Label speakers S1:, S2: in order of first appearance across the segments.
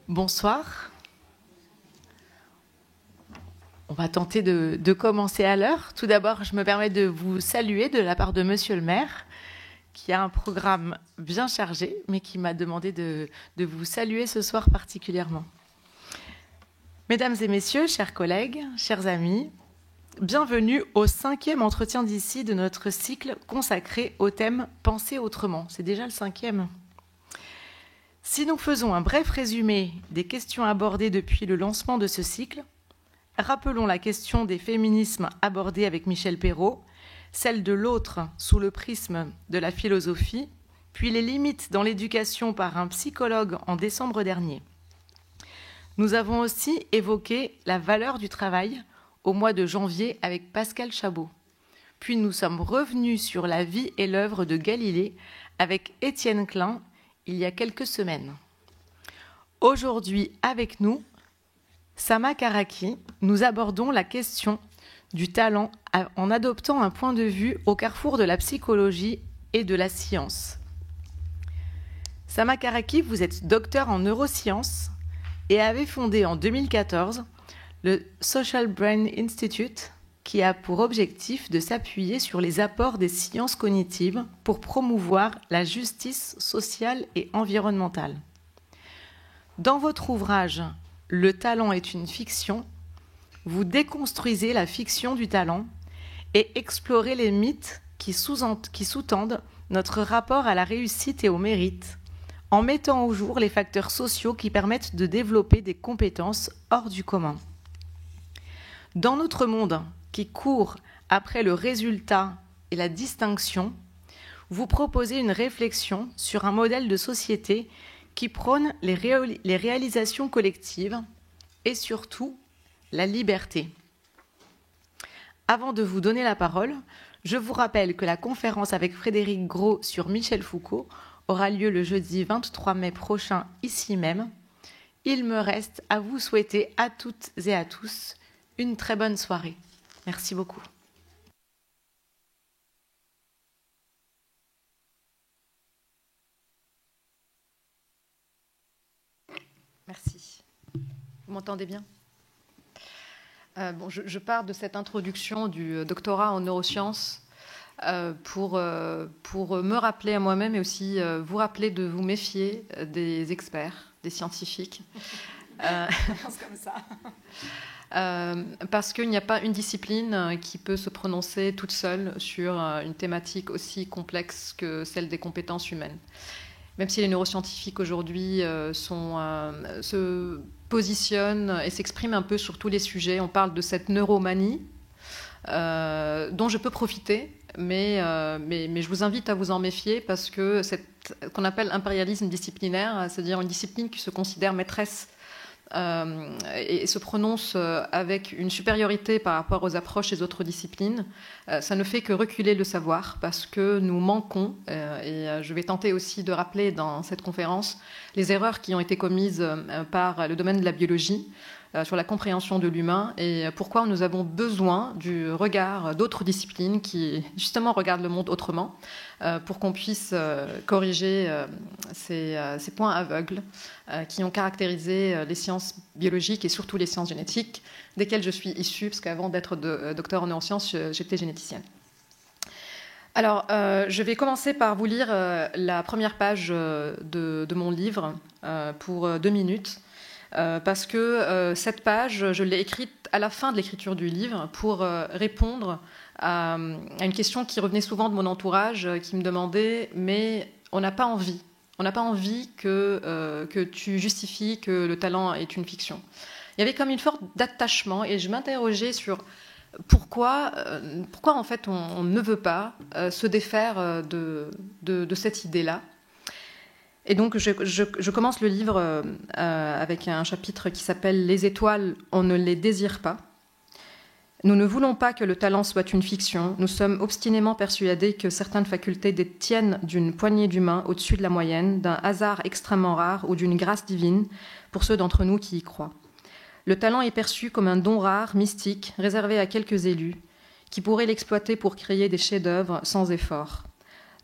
S1: Bonsoir. On va tenter de commencer à l'heure. Tout d'abord, je me permets de vous saluer de la part de Monsieur le maire, qui a un programme bien chargé, mais qui m'a demandé de vous saluer ce soir particulièrement. Mesdames et messieurs, chers collègues, chers amis, bienvenue au 5e entretien d'ici de notre cycle consacré au thème « Penser autrement ». C'est déjà le 5e. Si nous faisons un bref résumé des questions abordées depuis le lancement de ce cycle, rappelons la question des féminismes abordée avec Michel Perrault, celle de l'autre sous le prisme de la philosophie, puis les limites dans l'éducation par un psychologue en décembre dernier. Nous avons aussi évoqué la valeur du travail au mois de janvier avec Pascal Chabot. Puis nous sommes revenus sur la vie et l'œuvre de Galilée avec Étienne Klein il y a quelques semaines. Aujourd'hui, avec nous, Sama Karaki, nous abordons la question du talent en adoptant un point de vue au carrefour de la psychologie et de la science. Sama Karaki, vous êtes docteur en neurosciences et avez fondé en 2014 le Social Brain Institute, qui a pour objectif de s'appuyer sur les apports des sciences cognitives pour promouvoir la justice sociale et environnementale. Dans votre ouvrage « Le talent est une fiction », vous déconstruisez la fiction du talent et explorez les mythes qui sous-tendent notre rapport à la réussite et au mérite, en mettant au jour les facteurs sociaux qui permettent de développer des compétences hors du commun. Dans notre monde qui court après le résultat et la distinction, vous proposez une réflexion sur un modèle de société qui prône les réalisations collectives et surtout la liberté. Avant de vous donner la parole, je vous rappelle que la conférence avec Frédéric Gros sur Michel Foucault aura lieu le jeudi 23 mai prochain ici même. Il me reste à vous souhaiter à toutes et à tous une très bonne soirée. Merci beaucoup.
S2: Merci. Vous m'entendez bien ? Je pars de cette introduction du doctorat en neurosciences pour me rappeler à moi-même et aussi vous rappeler de vous méfier des experts, des scientifiques.
S1: Comme ça.
S2: Parce qu'il n'y a pas une discipline qui peut se prononcer toute seule sur une thématique aussi complexe que celle des compétences humaines. Même si les neuroscientifiques aujourd'hui se positionnent et s'expriment un peu sur tous les sujets, on parle de cette neuromanie dont je peux profiter, mais je vous invite à vous en méfier parce que qu'on appelle impérialisme disciplinaire, c'est-à-dire une discipline qui se considère maîtresse et se prononce avec une supériorité par rapport aux approches des autres disciplines, ça ne fait que reculer le savoir parce que nous manquons, et je vais tenter aussi de rappeler dans cette conférence les erreurs qui ont été commises par le domaine de la biologie sur la compréhension de l'humain et pourquoi nous avons besoin du regard d'autres disciplines qui justement regardent le monde autrement pour qu'on puisse corriger ces points aveugles qui ont caractérisé les sciences biologiques et surtout les sciences génétiques, desquelles je suis issue, parce qu'avant d'être docteur en neurosciences, j'étais généticienne. Alors, je vais commencer par vous lire la première page de mon livre pour 2 minutes, parce que cette page, je l'ai écrite à la fin de l'écriture du livre pour répondre à une question qui revenait souvent de mon entourage, qui me demandait « mais on n'a pas envie. On n'a pas envie que tu justifies que le talent est une fiction. » Il y avait comme une forme d'attachement et je m'interrogeais sur pourquoi en fait on ne veut pas se défaire de cette idée-là. Et donc je commence le livre avec un chapitre qui s'appelle « Les étoiles, on ne les désire pas ». Nous ne voulons pas que le talent soit une fiction. Nous sommes obstinément persuadés que certaines facultés détiennent d'une poignée d'humains au-dessus de la moyenne, d'un hasard extrêmement rare ou d'une grâce divine pour ceux d'entre nous qui y croient. Le talent est perçu comme un don rare, mystique, réservé à quelques élus, qui pourraient l'exploiter pour créer des chefs-d'œuvre sans effort.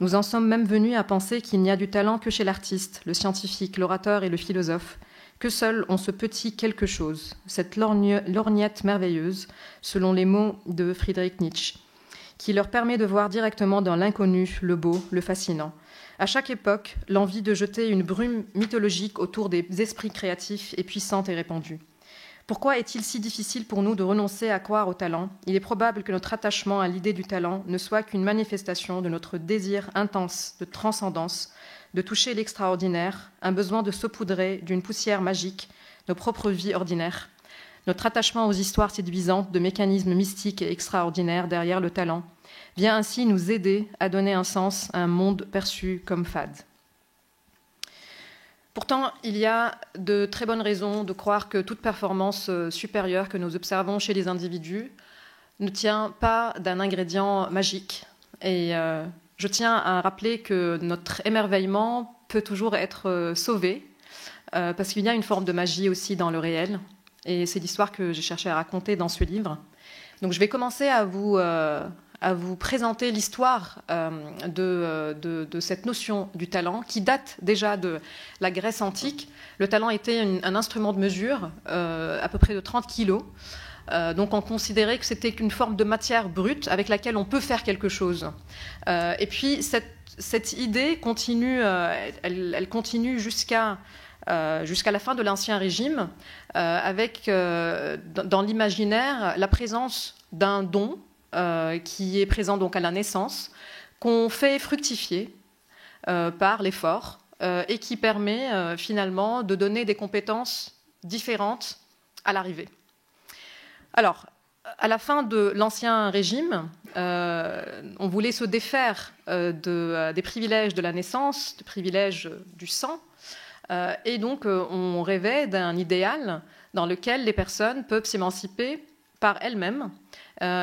S2: Nous en sommes même venus à penser qu'il n'y a du talent que chez l'artiste, le scientifique, l'orateur et le philosophe, que seul on ce petit quelque chose, cette lorgnette merveilleuse, selon les mots de Friedrich Nietzsche, qui leur permet de voir directement dans l'inconnu le beau, le fascinant. À chaque époque, l'envie de jeter une brume mythologique autour des esprits créatifs est puissante et répandue. Pourquoi est-il si difficile pour nous de renoncer à croire au talent ? Il est probable que notre attachement à l'idée du talent ne soit qu'une manifestation de notre désir intense de transcendance, de toucher l'extraordinaire, un besoin de saupoudrer d'une poussière magique nos propres vies ordinaires, notre attachement aux histoires séduisantes de mécanismes mystiques et extraordinaires derrière le talent vient ainsi nous aider à donner un sens à un monde perçu comme fade. Pourtant, il y a de très bonnes raisons de croire que toute performance supérieure que nous observons chez les individus ne tient pas d'un ingrédient magique. Et je tiens à rappeler que notre émerveillement peut toujours être sauvé, parce qu'il y a une forme de magie aussi dans le réel. Et c'est l'histoire que j'ai cherché à raconter dans ce livre. Donc je vais commencer à vous présenter l'histoire de cette notion du talent qui date déjà de la Grèce antique. Le talent était un instrument de mesure à peu près de 30 kilos. Donc on considérait que c'était une forme de matière brute avec laquelle on peut faire quelque chose. Et puis cette idée continue, elle continue jusqu'à la fin de l'Ancien Régime, avec dans l'imaginaire la présence d'un don qui est présent donc à la naissance, qu'on fait fructifier par l'effort et qui permet finalement de donner des compétences différentes à l'arrivée. Alors, à la fin de l'Ancien Régime, on voulait se défaire des privilèges de la naissance, des privilèges du sang, et donc on rêvait d'un idéal dans lequel les personnes peuvent s'émanciper par elles-mêmes,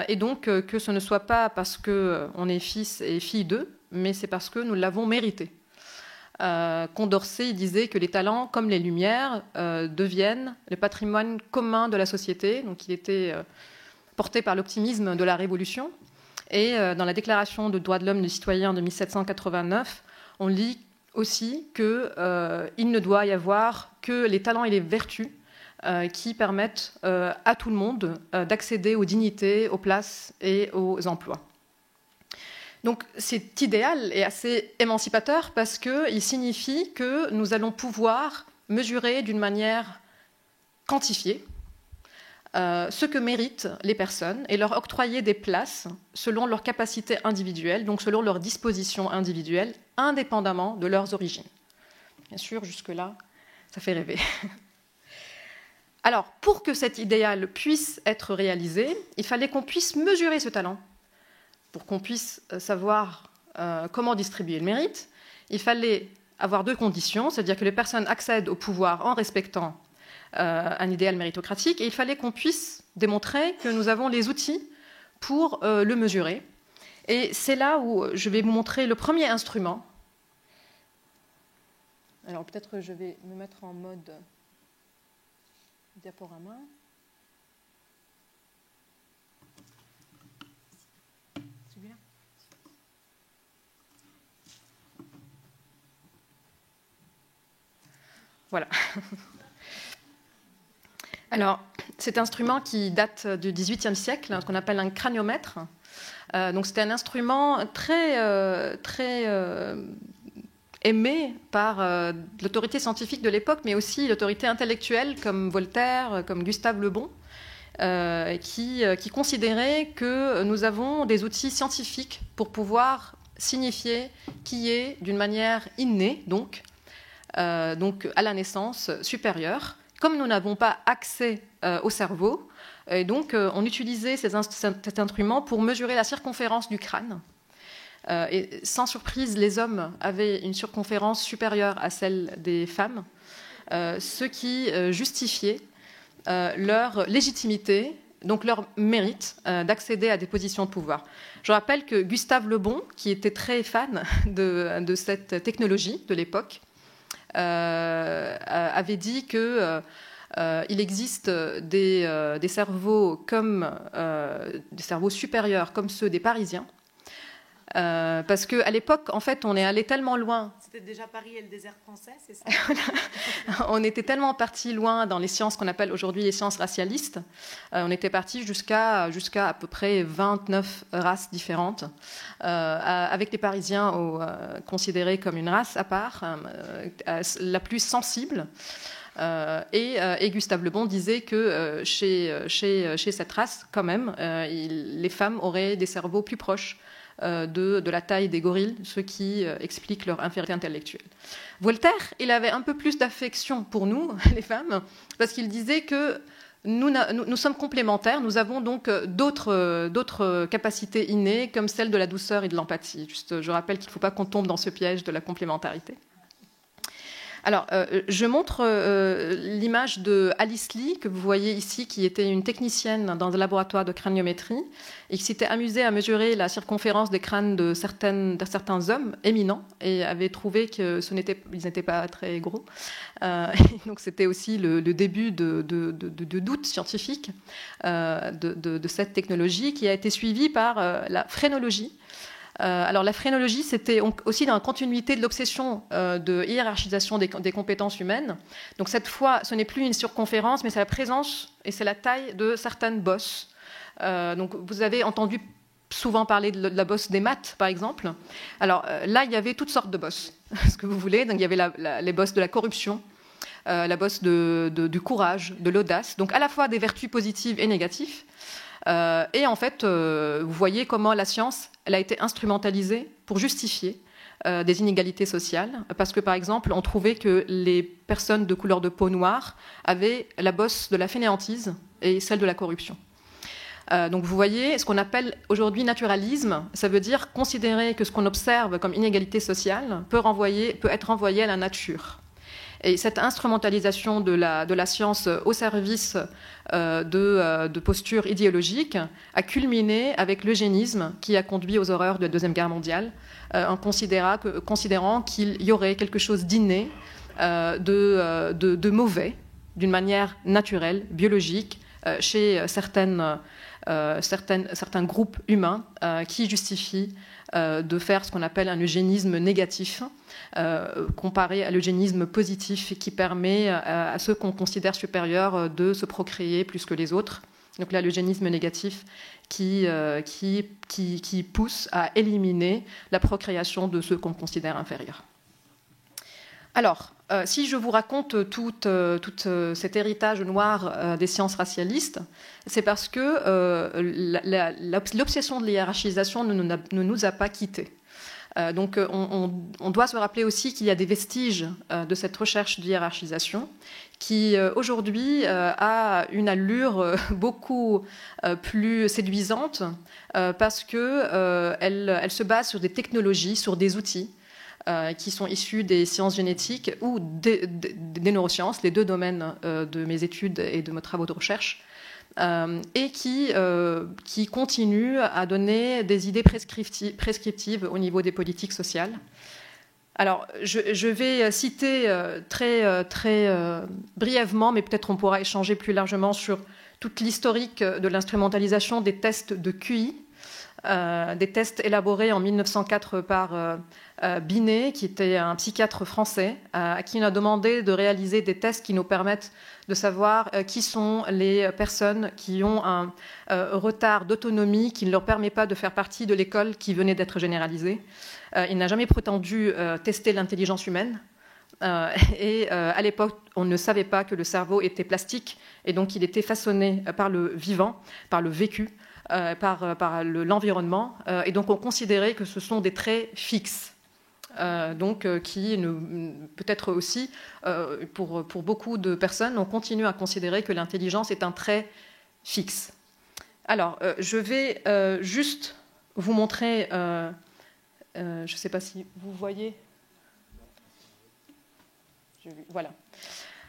S2: et donc que ce ne soit pas parce qu'on est fils et fille d'eux, mais c'est parce que nous l'avons mérité. Condorcet disait que les talents, comme les lumières, deviennent le patrimoine commun de la société. Donc il était porté par l'optimisme de la Révolution. Et dans la Déclaration des droits de l'homme et du citoyen de 1789, on lit aussi qu'il ne doit y avoir que les talents et les vertus qui permettent à tout le monde d'accéder aux dignités, aux places et aux emplois. Donc cet idéal est assez émancipateur parce qu'il signifie que nous allons pouvoir mesurer d'une manière quantifiée ce que méritent les personnes et leur octroyer des places selon leurs capacités individuelles, donc selon leurs dispositions individuelles, indépendamment de leurs origines. Bien sûr, jusque-là, ça fait rêver. Alors, pour que cet idéal puisse être réalisé, il fallait qu'on puisse mesurer ce talent. Pour qu'on puisse savoir comment distribuer le mérite, il fallait avoir deux conditions, c'est-à-dire que les personnes accèdent au pouvoir en respectant un idéal méritocratique, et il fallait qu'on puisse démontrer que nous avons les outils pour le mesurer. Et c'est là où je vais vous montrer le premier instrument. Alors peut-être que je vais me mettre en mode diaporama. Celui-là. Voilà. Alors, cet instrument qui date du XVIIIe siècle, ce qu'on appelle un craniomètre. Donc, c'était un instrument très aimé par l'autorité scientifique de l'époque, mais aussi l'autorité intellectuelle comme Voltaire, comme Gustave Le Bon, qui considérait que nous avons des outils scientifiques pour pouvoir signifier qui est, d'une manière innée, donc à la naissance supérieure. Comme nous n'avons pas accès au cerveau, et donc on utilisait cet instrument pour mesurer la circonférence du crâne. Et sans surprise, les hommes avaient une circonférence supérieure à celle des femmes, ce qui justifiait leur légitimité, donc leur mérite d'accéder à des positions de pouvoir. Je rappelle que Gustave Le Bon, qui était très fan de cette technologie de l'époque, avait dit que il existe des cerveaux des cerveaux supérieurs comme ceux des Parisiens, parce qu'à l'époque, en fait, on est allé tellement loin
S1: c'était déjà Paris et le désert français, c'est ça?
S2: On était tellement parti loin dans les sciences qu'on appelle aujourd'hui les sciences racialistes. On était parti jusqu'à à peu près 29 races différentes, avec les Parisiens considérés comme une race à part, la plus sensible. Et Gustave Le Bon disait que chez cette race, quand même, les femmes auraient des cerveaux plus proches de la taille des gorilles, ce qui explique leur infériorité intellectuelle. Voltaire, il avait un peu plus d'affection pour nous, les femmes, parce qu'il disait que nous sommes complémentaires, nous avons donc d'autres capacités innées, comme celle de la douceur et de l'empathie. Juste, je rappelle qu'il ne faut pas qu'on tombe dans ce piège de la complémentarité. Alors, je montre l'image de Alice Lee, que vous voyez ici, qui était une technicienne dans un laboratoire de craniométrie et qui s'était amusée à mesurer la circonférence des crânes de certains hommes éminents et avait trouvé qu'ils n'étaient pas très gros. Donc, c'était aussi le début de doutes scientifiques de cette technologie qui a été suivie par la phrénologie. Alors la phrénologie, c'était aussi dans la continuité de l'obsession de hiérarchisation des compétences humaines. Donc cette fois, ce n'est plus une circonférence, mais c'est la présence et c'est la taille de certaines bosses. Donc vous avez entendu souvent parler de la bosse des maths, par exemple. Alors là, il y avait toutes sortes de bosses, ce que vous voulez. Donc il y avait les bosses de la corruption, la bosse du courage, de l'audace. Donc à la fois des vertus positives et négatives. Et en fait, vous voyez comment la science elle a été instrumentalisée pour justifier des inégalités sociales. Parce que, par exemple, on trouvait que les personnes de couleur de peau noire avaient la bosse de la fainéantise et celle de la corruption. Donc vous voyez, ce qu'on appelle aujourd'hui naturalisme, ça veut dire considérer que ce qu'on observe comme inégalité sociale peut être renvoyé à la nature. Et cette instrumentalisation de la science au service de postures idéologiques a culminé avec l'eugénisme qui a conduit aux horreurs de la Deuxième Guerre mondiale, en considérant qu'il y aurait quelque chose d'inné, de mauvais, d'une manière naturelle, biologique, chez certains groupes humains qui justifient de faire ce qu'on appelle un eugénisme négatif, comparé à l'eugénisme positif qui permet à ceux qu'on considère supérieurs de se procréer plus que les autres. Donc là, l'eugénisme négatif qui pousse à éliminer la procréation de ceux qu'on considère inférieurs. Alors, si je vous raconte tout cet héritage noir des sciences racialistes, c'est parce que l'obsession de la hiérarchisation ne nous a pas quittés. Donc on doit se rappeler aussi qu'il y a des vestiges de cette recherche de hiérarchisation qui aujourd'hui a une allure beaucoup plus séduisante parce qu'elle se base sur des technologies, sur des outils qui sont issus des sciences génétiques ou des neurosciences, les deux domaines de mes études et de mes travaux de recherche, et qui continuent à donner des idées prescriptives au niveau des politiques sociales. Alors, je vais citer très brièvement, mais peut-être on pourra échanger plus largement sur toute l'historique de l'instrumentalisation des tests de QI, des tests élaborés en 1904 par Binet, qui était un psychiatre français, à qui on a demandé de réaliser des tests qui nous permettent de savoir qui sont les personnes qui ont un retard d'autonomie qui ne leur permet pas de faire partie de l'école qui venait d'être généralisée. Il n'a jamais prétendu tester l'intelligence humaine. Et à l'époque, on ne savait pas que le cerveau était plastique et donc il était façonné par le vivant, par le vécu, par l'environnement. Et donc on considérait que ce sont des traits fixes. Qui peut-être aussi, pour beaucoup de personnes, on continue à considérer que l'intelligence est un trait fixe. Alors, je vais juste vous montrer, je ne sais pas si vous voyez. Voilà.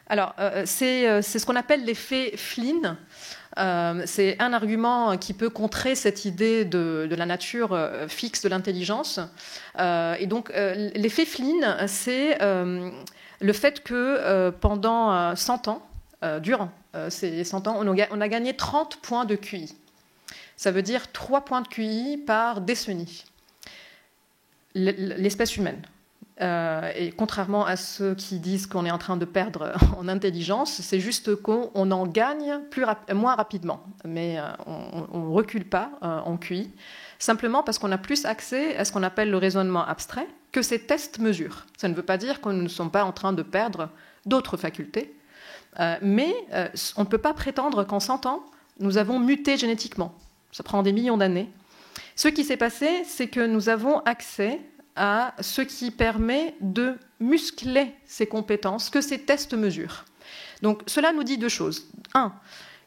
S2: Alors, c'est ce qu'on appelle l'effet Flynn. C'est un argument qui peut contrer cette idée de la nature fixe de l'intelligence. Et donc, l'effet Flynn, c'est le fait que pendant 100 ans, durant ces 100 ans, on a gagné 30 points de QI. Ça veut dire 3 points de QI par décennie. L'espèce humaine. Et contrairement à ceux qui disent qu'on est en train de perdre en intelligence, c'est juste qu'on en gagne moins rapidement. Mais on ne recule pas en QI, simplement parce qu'on a plus accès à ce qu'on appelle le raisonnement abstrait que ces tests mesurent. Ça ne veut pas dire qu'on ne sommes pas en train de perdre d'autres facultés, mais on ne peut pas prétendre qu'en 100 ans, nous avons muté génétiquement. Ça prend des millions d'années. Ce qui s'est passé, c'est que nous avons accès à ce qui permet de muscler ces compétences que ces tests mesurent. Donc cela nous dit deux choses. Un,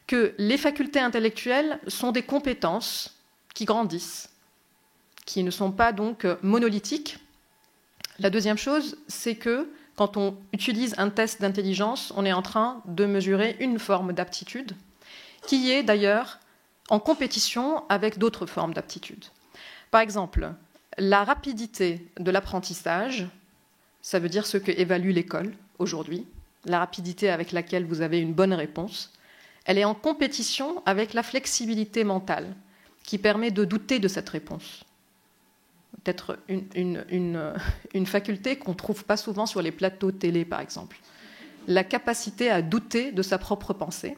S2: que les facultés intellectuelles sont des compétences qui grandissent, qui ne sont pas donc monolithiques. La deuxième chose, c'est que quand on utilise un test d'intelligence, on est en train de mesurer une forme d'aptitude qui est d'ailleurs en compétition avec d'autres formes d'aptitude. Par exemple, la rapidité de l'apprentissage, ça veut dire ce que évalue l'école aujourd'hui, la rapidité avec laquelle vous avez une bonne réponse, elle est en compétition avec la flexibilité mentale qui permet de douter de cette réponse. Peut-être une faculté qu'on ne trouve pas souvent sur les plateaux télé, par exemple. La capacité à douter de sa propre pensée.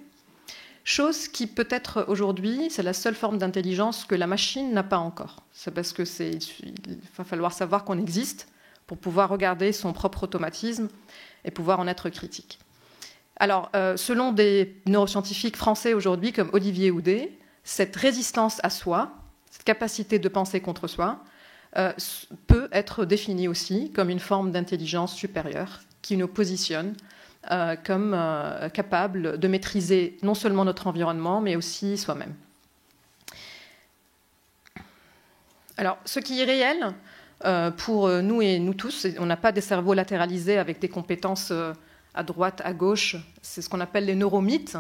S2: Chose qui peut-être aujourd'hui, c'est la seule forme d'intelligence que la machine n'a pas encore. C'est parce qu'il va falloir savoir qu'on existe pour pouvoir regarder son propre automatisme et pouvoir en être critique. Alors, selon des neuroscientifiques français aujourd'hui, comme Olivier Houdet, cette résistance à soi, cette capacité de penser contre soi, peut être définie aussi comme une forme d'intelligence supérieure qui nous positionne comme capable de maîtriser non seulement notre environnement, mais aussi soi-même. Alors, ce qui est réel pour nous et nous tous, on n'a pas des cerveaux latéralisés avec des compétences à droite, à gauche. C'est ce qu'on appelle les neuromythes,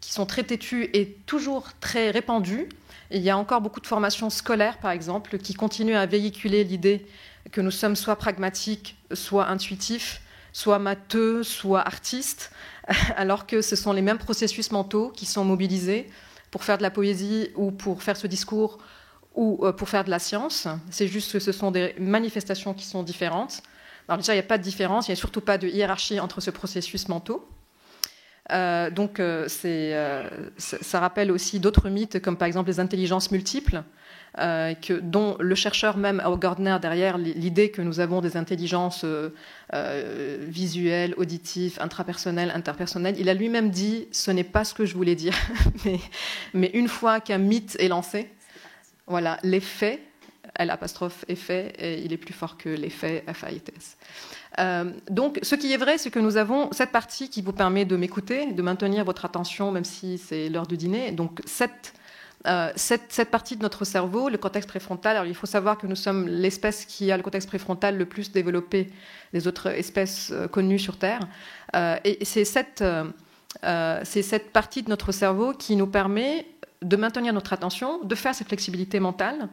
S2: qui sont très têtus et toujours très répandus. Et il y a encore beaucoup de formations scolaires, par exemple, qui continuent à véhiculer l'idée que nous sommes soit pragmatiques, soit intuitifs, soit matheux, soit artistes, alors que ce sont les mêmes processus mentaux qui sont mobilisés pour faire de la poésie ou pour faire ce discours ou pour faire de la science. C'est juste que ce sont des manifestations qui sont différentes. Alors déjà, il n'y a pas de différence, il n'y a surtout pas de hiérarchie entre ces processus mentaux. Donc ça rappelle aussi d'autres mythes, comme par exemple les intelligences multiples, dont le chercheur même Howard Gardner, derrière l'idée que nous avons des intelligences visuelles, auditives, intrapersonnelles, interpersonnelles, il a lui-même dit « ce n'est pas ce que je voulais dire », mais une fois qu'un mythe est lancé, voilà, l'effet, l'apostrophe effet, et il est plus fort que l'effet F-A-I-T-S. Donc, ce qui est vrai, c'est que nous avons cette partie qui vous permet de m'écouter, de maintenir votre attention, même si c'est l'heure du dîner. Donc, cette partie de notre cerveau, le cortex préfrontal, alors il faut savoir que nous sommes l'espèce qui a le cortex préfrontal le plus développé des autres espèces connues sur Terre. Et c'est cette partie de notre cerveau qui nous permet de maintenir notre attention, de faire cette flexibilité mentale,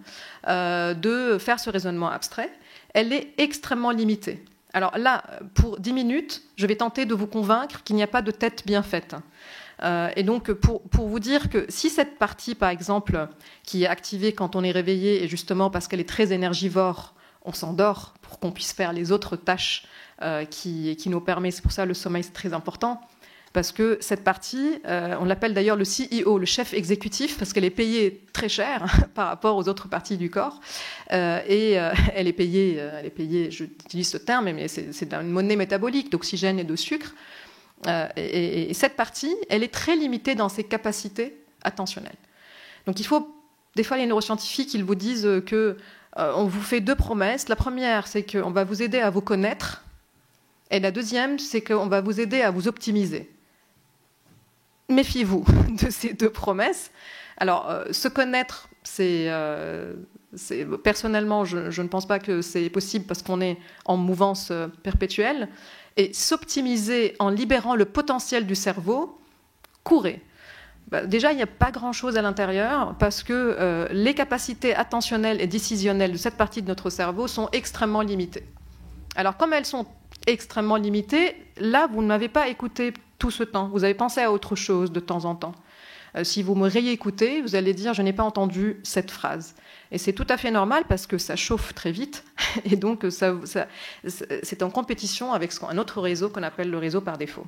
S2: de faire ce raisonnement abstrait. Elle est extrêmement limitée. Alors là, pour 10 minutes, je vais tenter de vous convaincre qu'il n'y a pas de tête bien faite. Et donc, pour vous dire que si cette partie, par exemple, qui est activée quand on est réveillé, et justement parce qu'elle est très énergivore, on s'endort pour qu'on puisse faire les autres tâches qui nous permettent, c'est pour ça le sommeil c'est très important, parce que cette partie, on l'appelle d'ailleurs le CEO, le chef exécutif, parce qu'elle est payée très cher par rapport aux autres parties du corps. Et elle est payée, j'utilise ce terme, mais c'est une monnaie métabolique d'oxygène et de sucre. Et cette partie, elle est très limitée dans ses capacités attentionnelles. Donc il faut, des fois les neuroscientifiques, ils vous disent qu'on vous fait deux promesses. La première, c'est qu'on va vous aider à vous connaître. Et la deuxième, c'est qu'on va vous aider à vous optimiser. Méfiez-vous de ces deux promesses. Alors, se connaître, personnellement, je ne pense pas que c'est possible parce qu'on est en mouvance perpétuelle. Et s'optimiser en libérant le potentiel du cerveau, courez. Déjà, il n'y a pas grand-chose à l'intérieur parce que les capacités attentionnelles et décisionnelles de cette partie de notre cerveau sont extrêmement limitées. Alors, comme elles sont extrêmement limitées, là, vous ne m'avez pas écouté tout ce temps. Vous avez pensé à autre chose de temps en temps. Si vous me réécoutez, vous allez dire « je n'ai pas entendu cette phrase ». Et c'est tout à fait normal parce que ça chauffe très vite. Et donc, c'est en compétition avec un autre réseau qu'on appelle le réseau par défaut.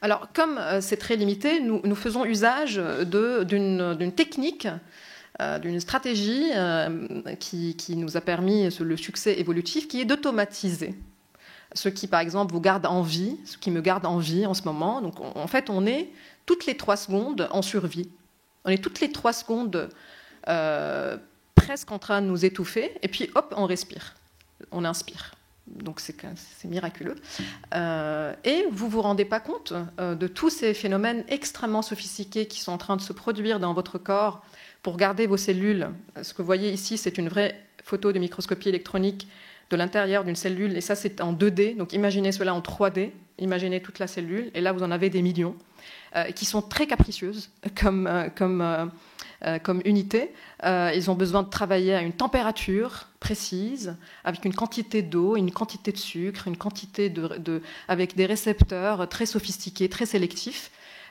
S2: Alors, comme c'est très limité, nous faisons usage d'une technique, d'une stratégie qui nous a permis le succès évolutif, qui est d'automatiser ce qui, par exemple, vous garde en vie, ce qui me garde en vie en ce moment. Donc, en fait, on est toutes les 3 secondes en survie. On est toutes les 3 secondes presque en train de nous étouffer, et puis hop, on respire, on inspire. Donc c'est miraculeux. Et vous ne vous rendez pas compte de tous ces phénomènes extrêmement sophistiqués qui sont en train de se produire dans votre corps pour garder vos cellules. Ce que vous voyez ici, c'est une vraie photo de microscopie électronique de l'intérieur d'une cellule, et ça c'est en 2D, donc imaginez cela en 3D, imaginez toute la cellule, et là vous en avez des millions, qui sont très capricieuses comme unité. Ils ont besoin de travailler à une température précise, avec une quantité d'eau, une quantité de sucre, une quantité avec des récepteurs très sophistiqués, très sélectifs.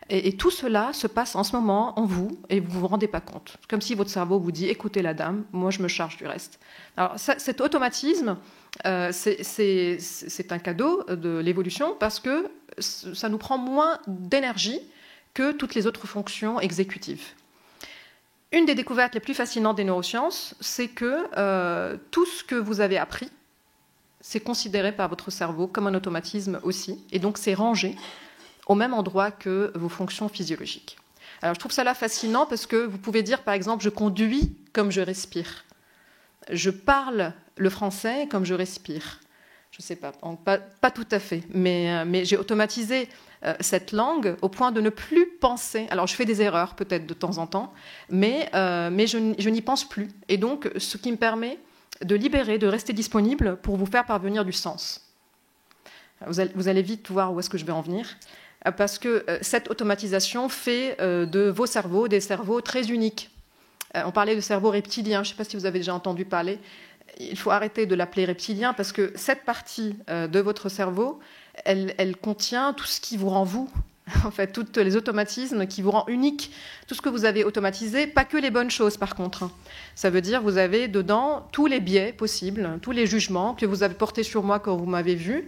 S2: Et tout cela se passe en ce moment en vous, et vous ne vous rendez pas compte. Comme si votre cerveau vous dit « écoutez la dame, moi je me charge du reste ». Alors cet automatisme, c'est un cadeau de l'évolution parce que ça nous prend moins d'énergie que toutes les autres fonctions exécutives. Une des découvertes les plus fascinantes des neurosciences, c'est que tout ce que vous avez appris, c'est considéré par votre cerveau comme un automatisme aussi, et donc c'est rangé au même endroit que vos fonctions physiologiques. Alors je trouve ça là fascinant parce que vous pouvez dire par exemple je conduis comme je respire, je parle le français comme je respire. Je ne sais pas tout à fait, mais j'ai automatisé cette langue au point de ne plus penser. Alors je fais des erreurs peut-être de temps en temps, mais je n'y pense plus. Et donc ce qui me permet de libérer, de rester disponible pour vous faire parvenir du sens. Vous allez vite voir où est-ce que je vais en venir. Parce que cette automatisation fait de vos cerveaux des cerveaux très uniques. On parlait de cerveau reptilien, je ne sais pas si vous avez déjà entendu parler. Il faut arrêter de l'appeler reptilien parce que cette partie de votre cerveau, elle contient tout ce qui vous rend vous. En fait, tous les automatismes qui vous rend unique, tout ce que vous avez automatisé, pas que les bonnes choses par contre. Ça veut dire que vous avez dedans tous les biais possibles, tous les jugements que vous avez portés sur moi quand vous m'avez vu,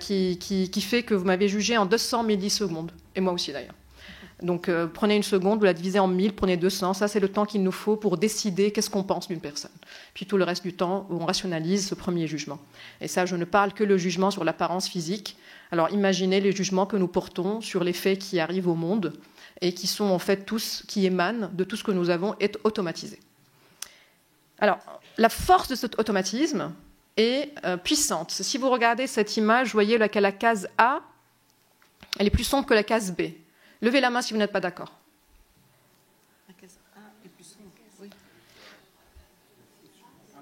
S2: qui fait que vous m'avez jugé en 200 millisecondes, et moi aussi d'ailleurs. Donc prenez une seconde, vous la divisez en 1000, prenez 200, ça c'est le temps qu'il nous faut pour décider qu'est-ce qu'on pense d'une personne. Puis tout le reste du temps, on rationalise ce premier jugement. Et ça, je ne parle que le jugement sur l'apparence physique. Alors imaginez les jugements que nous portons sur les faits qui arrivent au monde et qui sont en fait tous, qui émanent de tout ce que nous avons automatisé. Alors, la force de cet automatisme est puissante. Si vous regardez cette image, vous voyez que la case A, elle est plus sombre que la case B. Levez la main si vous n'êtes pas d'accord. La case A est plus sombre, oui.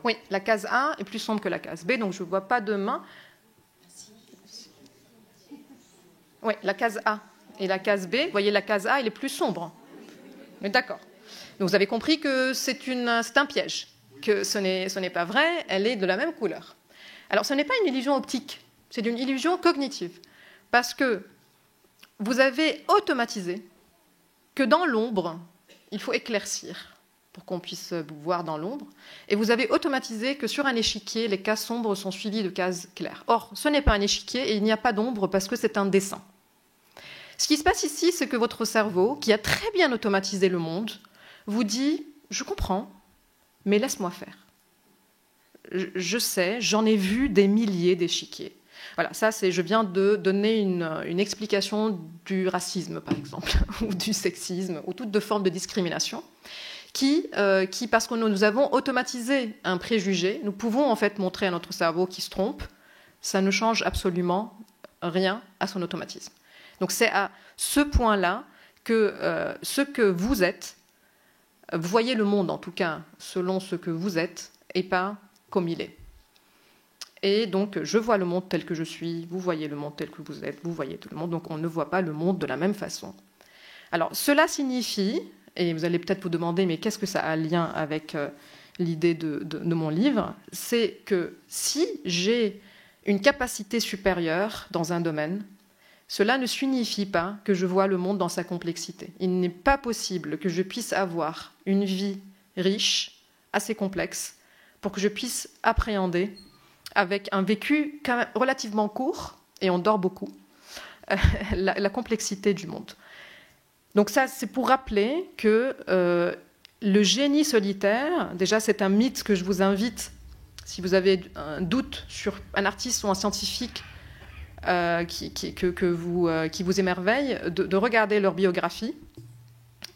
S2: Oui, la case A est plus sombre que la case B, donc je ne vois pas de main. Oui, la case A et la case B, vous voyez, la case A, elle est plus sombre. Mais d'accord. Donc vous avez compris que c'est un piège, que ce n'est pas vrai, elle est de la même couleur. Alors ce n'est pas une illusion optique, c'est une illusion cognitive. Parce que vous avez automatisé que dans l'ombre, il faut éclaircir pour qu'on puisse vous voir dans l'ombre. Et vous avez automatisé que sur un échiquier, les cases sombres sont suivies de cases claires. Or, ce n'est pas un échiquier et il n'y a pas d'ombre parce que c'est un dessin. Ce qui se passe ici, c'est que votre cerveau, qui a très bien automatisé le monde, vous dit « je comprends, mais laisse-moi faire. Je sais, j'en ai vu des milliers d'échiquiers. » Voilà, ça, je viens de donner une explication du racisme, par exemple, ou du sexisme, ou toutes de formes de discrimination, qui parce que nous avons automatisé un préjugé, nous pouvons en fait montrer à notre cerveau qu'il se trompe, ça ne change absolument rien à son automatisme. Donc c'est à ce point-là que ce que vous êtes, vous voyez le monde en tout cas selon ce que vous êtes, et pas comme il est. Et donc, je vois le monde tel que je suis, vous voyez le monde tel que vous êtes, vous voyez tout le monde, donc on ne voit pas le monde de la même façon. Alors, cela signifie, et vous allez peut-être vous demander, mais qu'est-ce que ça a un lien avec l'idée de mon livre, c'est que si j'ai une capacité supérieure dans un domaine, cela ne signifie pas que je vois le monde dans sa complexité. Il n'est pas possible que je puisse avoir une vie riche, assez complexe, pour que je puisse appréhender, avec un vécu quand même relativement court, et on dort beaucoup, la complexité du monde. Donc ça, c'est pour rappeler que le génie solitaire, déjà c'est un mythe que je vous invite, si vous avez un doute sur un artiste ou un scientifique qui vous émerveille, de regarder leur biographie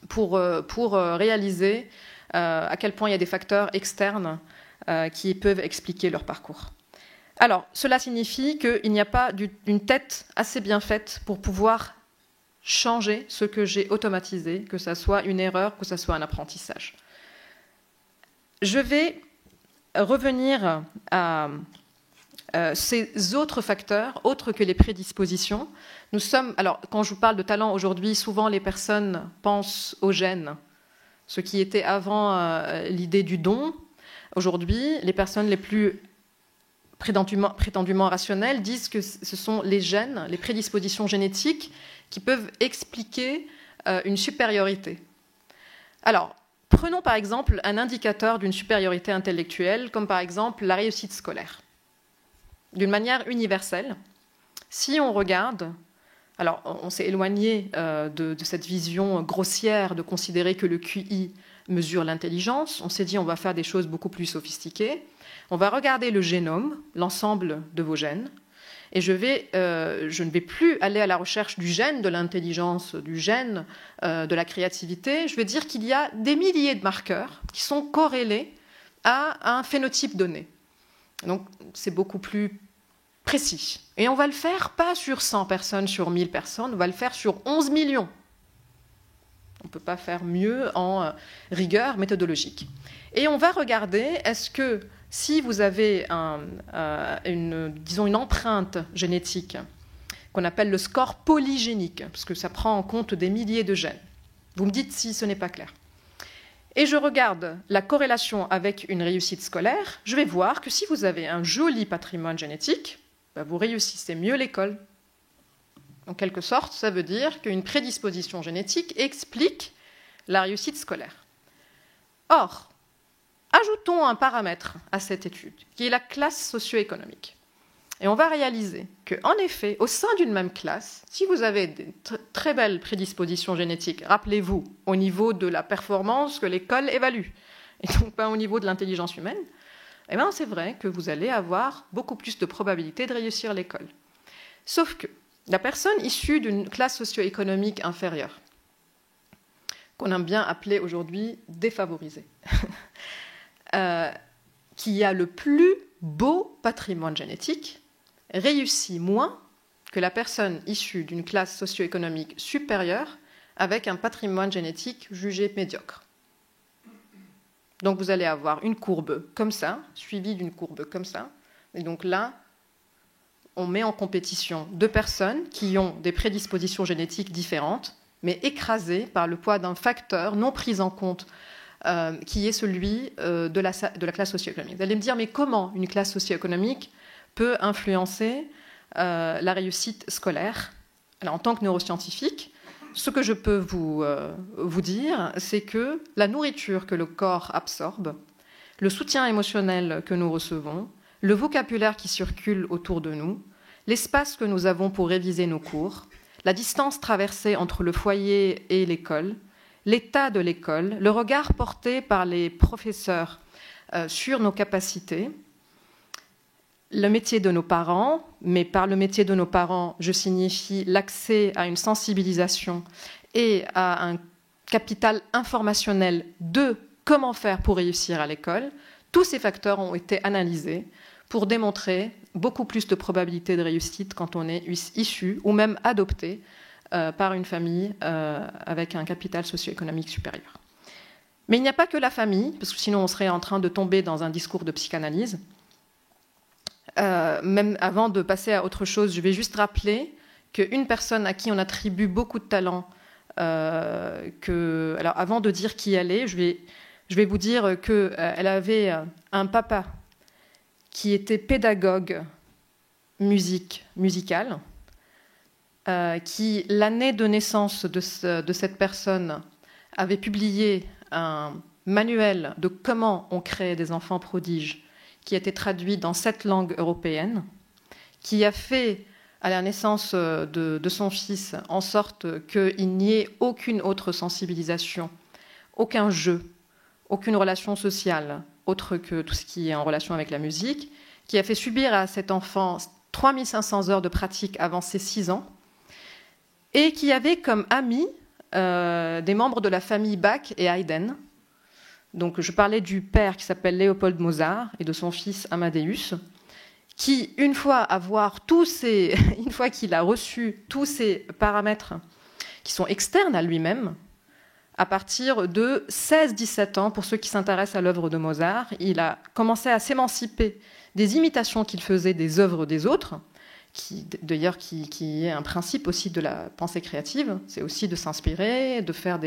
S2: pour réaliser à quel point il y a des facteurs externes qui peuvent expliquer leur parcours. Alors, cela signifie qu'il n'y a pas une tête assez bien faite pour pouvoir changer ce que j'ai automatisé, que ce soit une erreur, que ce soit un apprentissage. Je vais revenir à ces autres facteurs, autres que les prédispositions. Alors, quand je vous parle de talent aujourd'hui, souvent les personnes pensent aux gènes, ce qui était avant l'idée du don. Aujourd'hui, les personnes les plus prétendument rationnelles disent que ce sont les gènes, les prédispositions génétiques qui peuvent expliquer une supériorité. Alors, prenons par exemple un indicateur d'une supériorité intellectuelle, comme par exemple la réussite scolaire. D'une manière universelle, si on regarde, alors on s'est éloigné de cette vision grossière de considérer que le QI mesure l'intelligence, on s'est dit on va faire des choses beaucoup plus sophistiquées, on va regarder le génome, l'ensemble de vos gènes, et je ne vais plus aller à la recherche du gène de l'intelligence, du gène de la créativité, je vais dire qu'il y a des milliers de marqueurs qui sont corrélés à un phénotype donné. Donc, c'est beaucoup plus précis. Et on va le faire pas sur 100 personnes, sur 1000 personnes, on va le faire sur 11 millions. On ne peut pas faire mieux en rigueur méthodologique. Et on va regarder, est-ce que si vous avez une empreinte génétique qu'on appelle le score polygénique, parce que ça prend en compte des milliers de gènes, vous me dites si ce n'est pas clair. Et je regarde la corrélation avec une réussite scolaire, je vais voir que si vous avez un joli patrimoine génétique, vous réussissez mieux l'école. En quelque sorte, ça veut dire qu'une prédisposition génétique explique la réussite scolaire. Or, ajoutons un paramètre à cette étude, qui est la classe socio-économique. Et on va réaliser qu'en effet, au sein d'une même classe, si vous avez des très belles prédispositions génétiques, rappelez-vous, au niveau de la performance que l'école évalue, et donc pas au niveau de l'intelligence humaine, eh bien c'est vrai que vous allez avoir beaucoup plus de probabilité de réussir l'école. Sauf que la personne issue d'une classe socio-économique inférieure, qu'on aime bien appeler aujourd'hui défavorisée, qui a le plus beau patrimoine génétique, réussit moins que la personne issue d'une classe socio-économique supérieure avec un patrimoine génétique jugé médiocre. Donc vous allez avoir une courbe comme ça, suivie d'une courbe comme ça. Et donc là, on met en compétition deux personnes qui ont des prédispositions génétiques différentes, mais écrasées par le poids d'un facteur non pris en compte, qui est celui de la classe socio-économique. Vous allez me dire, mais comment une classe socio-économique peut influencer la réussite scolaire? Alors, en tant que neuroscientifique, ce que je peux vous dire, c'est que la nourriture que le corps absorbe, le soutien émotionnel que nous recevons, le vocabulaire qui circule autour de nous, l'espace que nous avons pour réviser nos cours, la distance traversée entre le foyer et l'école, l'état de l'école, le regard porté par les professeurs sur nos capacités, le métier de nos parents, mais par le métier de nos parents, je signifie l'accès à une sensibilisation et à un capital informationnel de comment faire pour réussir à l'école. Tous ces facteurs ont été analysés pour démontrer beaucoup plus de probabilité de réussite quand on est issu ou même adopté par une famille avec un capital socio-économique supérieur. Mais il n'y a pas que la famille, parce que sinon on serait en train de tomber dans un discours de psychanalyse. Même avant de passer à autre chose, je vais juste rappeler qu'une personne à qui on attribue beaucoup de talent, alors avant de dire qui elle est, je vais vous dire qu'elle avait un papa qui était pédagogue musical, qui, l'année de naissance de cette personne, avait publié un manuel de comment on crée des enfants prodiges, qui a été traduit dans 7 langues européennes, qui a fait à la naissance de son fils en sorte qu'il n'y ait aucune autre sensibilisation, aucun jeu, aucune relation sociale, autre que tout ce qui est en relation avec la musique, qui a fait subir à cet enfant 3500 heures de pratique avant ses 6 ans, et qui avait comme amis des membres de la famille Bach et Haydn. Donc je parlais du père qui s'appelle Léopold Mozart et de son fils Amadeus, qui, une fois qu'il a reçu tous ces paramètres qui sont externes à lui-même, à partir de 16-17 ans, pour ceux qui s'intéressent à l'œuvre de Mozart, il a commencé à s'émanciper des imitations qu'il faisait des œuvres des autres, qui est un principe aussi de la pensée créative, c'est aussi de s'inspirer, de faire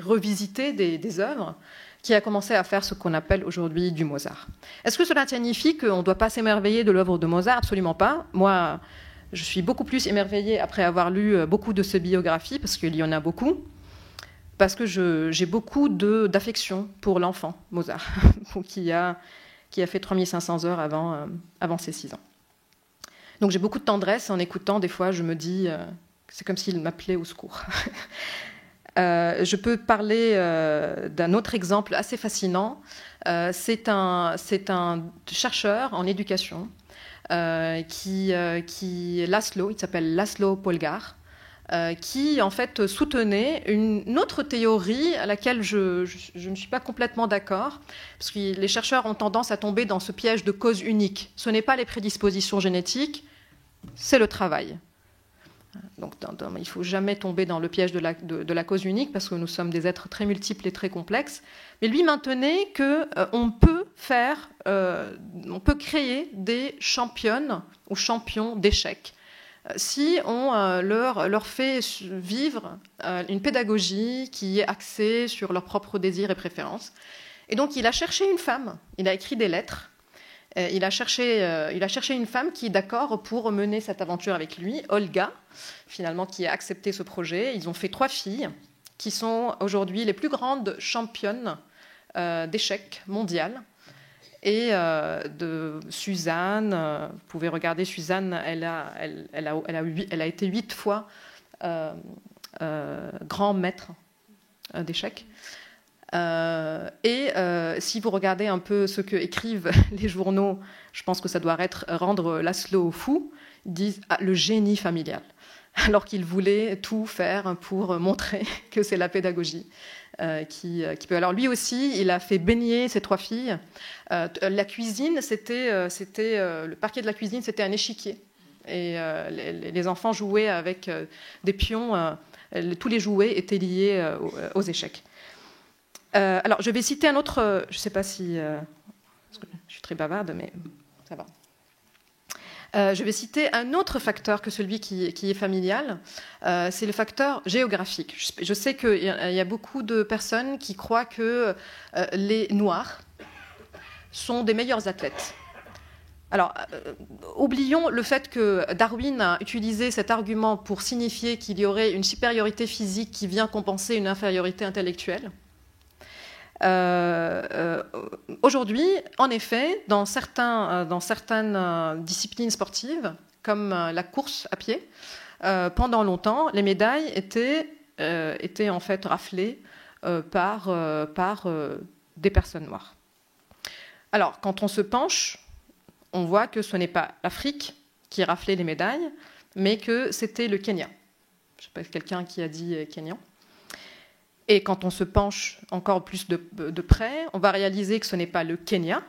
S2: revisiter des œuvres, qui a commencé à faire ce qu'on appelle aujourd'hui du Mozart. Est-ce que cela signifie qu'on ne doit pas s'émerveiller de l'œuvre de Mozart? Absolument pas. Moi, je suis beaucoup plus émerveillée après avoir lu beaucoup de ses biographies, parce qu'il y en a beaucoup, parce que j'ai beaucoup d'affection pour l'enfant Mozart, qui a fait 3500 heures avant ses 6 ans. Donc j'ai beaucoup de tendresse en écoutant. Des fois, je me dis, c'est comme s'il m'appelait au secours. Je peux parler d'un autre exemple assez fascinant. C'est un chercheur en éducation qui Laszlo, il s'appelle Laszlo Polgár, qui en fait soutenait une autre théorie à laquelle je ne suis pas complètement d'accord, parce que les chercheurs ont tendance à tomber dans ce piège de cause unique. Ce n'est pas les prédispositions génétiques, c'est le travail. Donc, il ne faut jamais tomber dans le piège de la cause unique, parce que nous sommes des êtres très multiples et très complexes. Mais lui maintenait qu'on peut créer des championnes ou champions d'échecs si on leur fait vivre une pédagogie qui est axée sur leurs propres désirs et préférences. Et donc, il a cherché une femme, il a écrit des lettres. Il a cherché une femme qui est d'accord pour mener cette aventure avec lui, Olga, finalement, qui a accepté ce projet. Ils ont fait 3 filles qui sont aujourd'hui les plus grandes championnes d'échecs mondiales. Et de Suzanne, vous pouvez regarder Suzanne, elle a été 8 fois grand maître d'échecs. Si vous regardez un peu ce que écrivent les journaux, je pense que ça doit rendre Laszlo fou. Ils disent le génie familial, alors qu'il voulait tout faire pour montrer que c'est la pédagogie qui peut. Alors lui aussi, il a fait baigner ses 3 filles. La cuisine, le parquet de la cuisine, c'était un échiquier, et les enfants jouaient avec des pions. Tous les jouets étaient liés aux échecs. Alors, je vais citer un autre. Je ne sais pas si. Parce que je suis très bavarde, mais ça va. Je vais citer un autre facteur que celui qui est familial. C'est le facteur géographique. Je sais qu'il y a beaucoup de personnes qui croient que les Noirs sont des meilleurs athlètes. Alors, oublions le fait que Darwin a utilisé cet argument pour signifier qu'il y aurait une supériorité physique qui vient compenser une infériorité intellectuelle. Aujourd'hui, en effet, dans certaines disciplines sportives, comme la course à pied, pendant longtemps, les médailles étaient en fait raflées par des personnes noires. Alors, quand on se penche, on voit que ce n'est pas l'Afrique qui raflait les médailles, mais que c'était le Kenya. Je ne sais pas, quelqu'un qui a dit Kenyan. Et quand on se penche encore plus de près, on va réaliser que ce n'est pas le Kenya,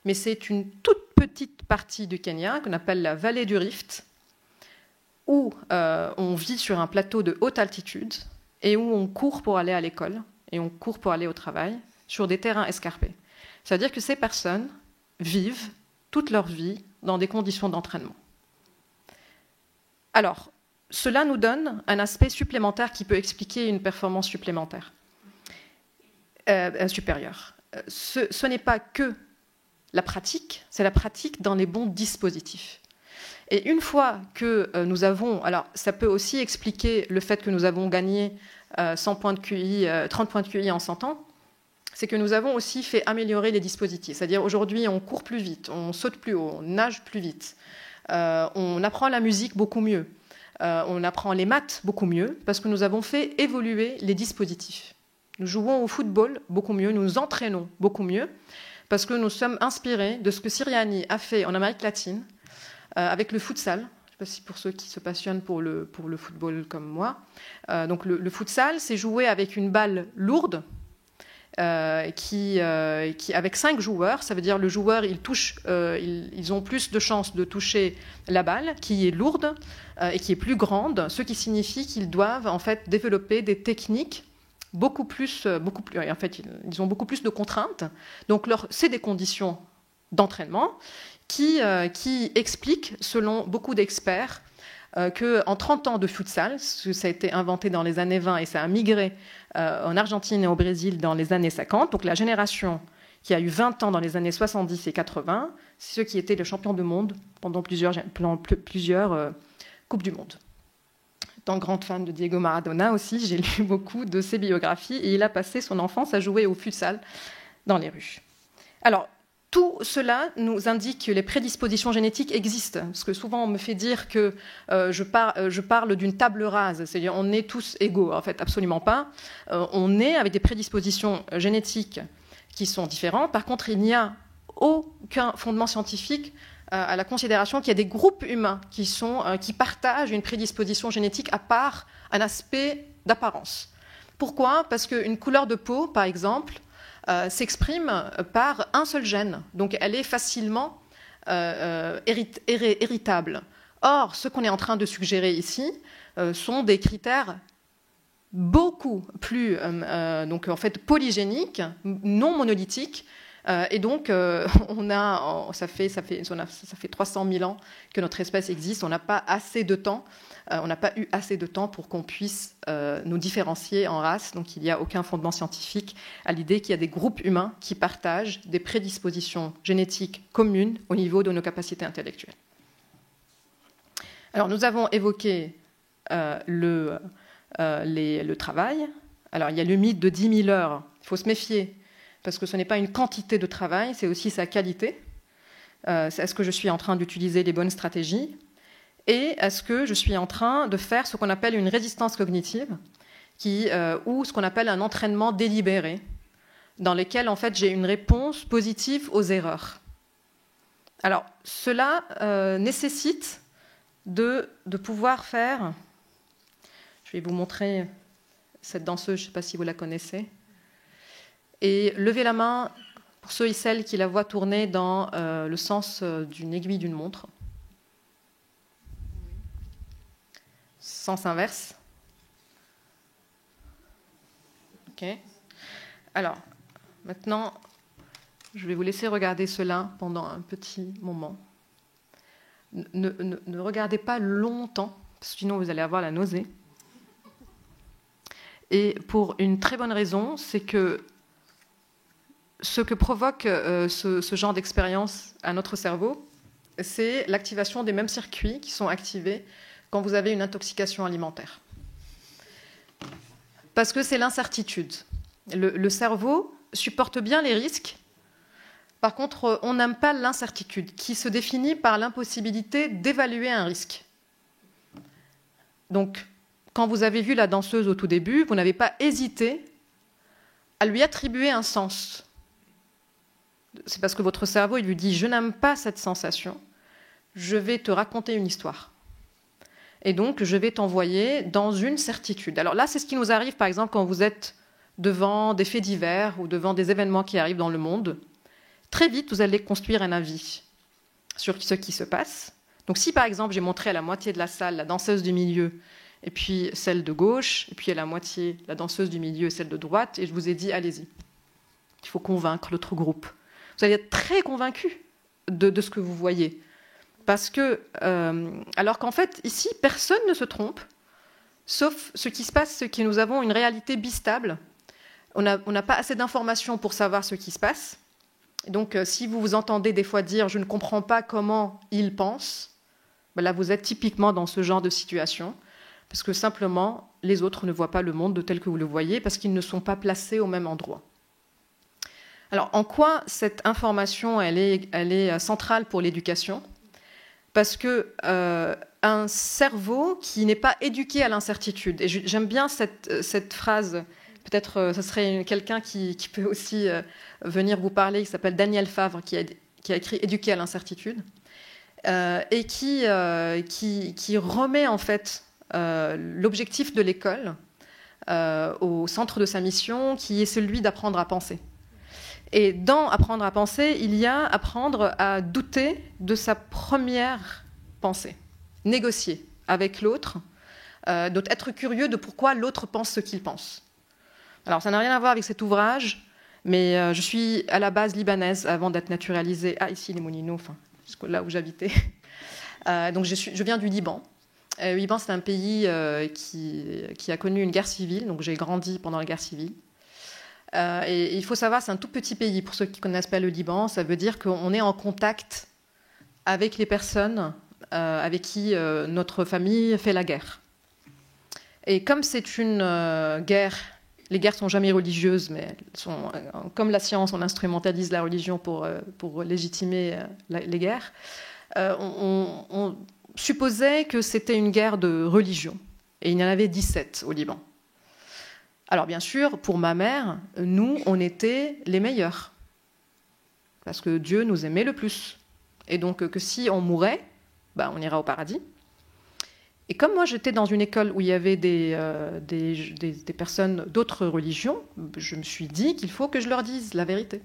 S2: mais c'est une toute petite partie du Kenya qu'on appelle la vallée du Rift, où on vit sur un plateau de haute altitude et où on court pour aller à l'école et on court pour aller au travail sur des terrains escarpés. C'est-à-dire que ces personnes vivent toute leur vie dans des conditions d'entraînement. Alors, cela nous donne un aspect supplémentaire qui peut expliquer une performance supérieure. Ce n'est pas que la pratique, c'est la pratique dans les bons dispositifs. Et une fois que nous avons... Alors, ça peut aussi expliquer le fait que nous avons gagné 100 points de QI, 30 points de QI en 100 ans, c'est que nous avons aussi fait améliorer les dispositifs. C'est-à-dire, aujourd'hui, on court plus vite, on saute plus haut, on nage plus vite, on apprend la musique beaucoup mieux, on apprend les maths beaucoup mieux, parce que nous avons fait évoluer les dispositifs. Nous jouons au football beaucoup mieux, nous nous entraînons beaucoup mieux, parce que nous sommes inspirés de ce que Siriani a fait en Amérique latine, avec le futsal. Je ne sais pas si pour ceux qui se passionnent pour le football comme moi. Donc le futsal, c'est jouer avec une balle lourde, qui avec 5 joueurs. Ça veut dire le joueur, ils ont plus de chances de toucher la balle, qui est lourde et qui est plus grande, ce qui signifie qu'ils doivent en fait développer des techniques beaucoup plus. En fait, ils ont beaucoup plus de contraintes. Donc c'est des conditions d'entraînement qui explique, selon beaucoup d'experts, qu'en 30 ans de futsal, ça a été inventé dans les années 20 et ça a migré en Argentine et au Brésil dans les années 50, donc la génération qui a eu 20 ans dans les années 70 et 80, c'est ceux qui étaient les champions du monde pendant plusieurs Coupes du Monde. Étant grande fan de Diego Maradona aussi, j'ai lu beaucoup de ses biographies et il a passé son enfance à jouer au futsal dans les rues. Alors, tout cela nous indique que les prédispositions génétiques existent. Parce que souvent, on me fait dire que je parle d'une table rase. C'est-à-dire on est tous égaux. En fait, absolument pas. On est avec des prédispositions génétiques qui sont différentes. Par contre, il n'y a aucun fondement scientifique à la considération qu'il y a des groupes humains qui partagent une prédisposition génétique à part un aspect d'apparence. Pourquoi ? Parce qu'une couleur de peau, par exemple, s'exprime par un seul gène. Donc elle est facilement héritable. Or, ce qu'on est en train de suggérer ici sont des critères beaucoup plus donc en fait polygéniques, non monolithiques. Et donc, ça fait 300 000 ans que notre espèce existe. On n'a pas assez de temps. On n'a pas eu assez de temps pour qu'on puisse nous différencier en races. Donc, il n'y a aucun fondement scientifique à l'idée qu'il y a des groupes humains qui partagent des prédispositions génétiques communes au niveau de nos capacités intellectuelles. Alors, nous avons évoqué le travail. Alors, il y a le mythe de 10 000 heures. Il faut se méfier, parce que ce n'est pas une quantité de travail, c'est aussi sa qualité. Est-ce que je suis en train d'utiliser les bonnes stratégies ? Et est-ce que je suis en train de faire ce qu'on appelle une résistance cognitive, ou ce qu'on appelle un entraînement délibéré, dans lequel en fait, j'ai une réponse positive aux erreurs. Alors, cela nécessite de pouvoir faire... Je vais vous montrer cette danseuse, je ne sais pas si vous la connaissez. Et levez la main pour ceux et celles qui la voient tourner dans le sens d'une aiguille d'une montre. Sens inverse. OK. Alors, maintenant, je vais vous laisser regarder cela pendant un petit moment. Ne regardez pas longtemps, parce que sinon vous allez avoir la nausée. Et pour une très bonne raison, c'est que ce que provoque ce genre d'expérience à notre cerveau, c'est l'activation des mêmes circuits qui sont activés quand vous avez une intoxication alimentaire. Parce que c'est l'incertitude. Le cerveau supporte bien les risques. Par contre, on n'aime pas l'incertitude, qui se définit par l'impossibilité d'évaluer un risque. Donc, quand vous avez vu la danseuse au tout début, vous n'avez pas hésité à lui attribuer un sens. C'est parce que votre cerveau il lui dit « je n'aime pas cette sensation, je vais te raconter une histoire ». Et donc, je vais t'envoyer dans une certitude. Alors là, c'est ce qui nous arrive, par exemple, quand vous êtes devant des faits divers ou devant des événements qui arrivent dans le monde. Très vite, vous allez construire un avis sur ce qui se passe. Donc si, par exemple, j'ai montré à la moitié de la salle la danseuse du milieu, et puis celle de gauche, et puis à la moitié la danseuse du milieu et celle de droite, et je vous ai dit « allez-y, il faut convaincre l'autre groupe ». Vous allez être très convaincu de ce que vous voyez. Parce que, alors qu'en fait, ici, personne ne se trompe, sauf ce qui se passe, c'est que nous avons une réalité bistable. On n'a pas assez d'informations pour savoir ce qui se passe. Et donc, si vous vous entendez des fois dire « je ne comprends pas comment il pense », Ben là, vous êtes typiquement dans ce genre de situation, parce que simplement, les autres ne voient pas le monde tel que vous le voyez, parce qu'ils ne sont pas placés au même endroit. Alors, en quoi cette information, elle est centrale pour l'éducation ? Parce que un cerveau qui n'est pas éduqué à l'incertitude, et j'aime bien cette phrase, peut-être ce serait quelqu'un qui peut aussi venir vous parler, qui s'appelle Daniel Favre, qui a écrit « Éduqué à l'incertitude », et qui remet en fait l'objectif de l'école au centre de sa mission, qui est celui d'apprendre à penser. Et dans apprendre à penser, il y a apprendre à douter de sa première pensée, négocier avec l'autre, être curieux de pourquoi l'autre pense ce qu'il pense. Alors ça n'a rien à voir avec cet ouvrage, mais je suis à la base libanaise avant d'être naturalisée. Ah, ici les Moulineaux, enfin, là où j'habitais. Donc je viens du Liban. Le Liban, c'est un pays qui a connu une guerre civile, donc j'ai grandi pendant la guerre civile. Et il faut savoir, c'est un tout petit pays. Pour ceux qui ne connaissent pas le Liban, ça veut dire qu'on est en contact avec les personnes avec qui notre famille fait la guerre. Et comme c'est une guerre, les guerres ne sont jamais religieuses, mais comme la science, on instrumentalise la religion pour légitimer les guerres, on supposait que c'était une guerre de religion. Et il y en avait 17 au Liban. Alors bien sûr, pour ma mère, nous, on était les meilleurs. Parce que Dieu nous aimait le plus. Et donc que si on mourait, on ira au paradis. Et comme moi, j'étais dans une école où il y avait des personnes d'autres religions, je me suis dit qu'il faut que je leur dise la vérité.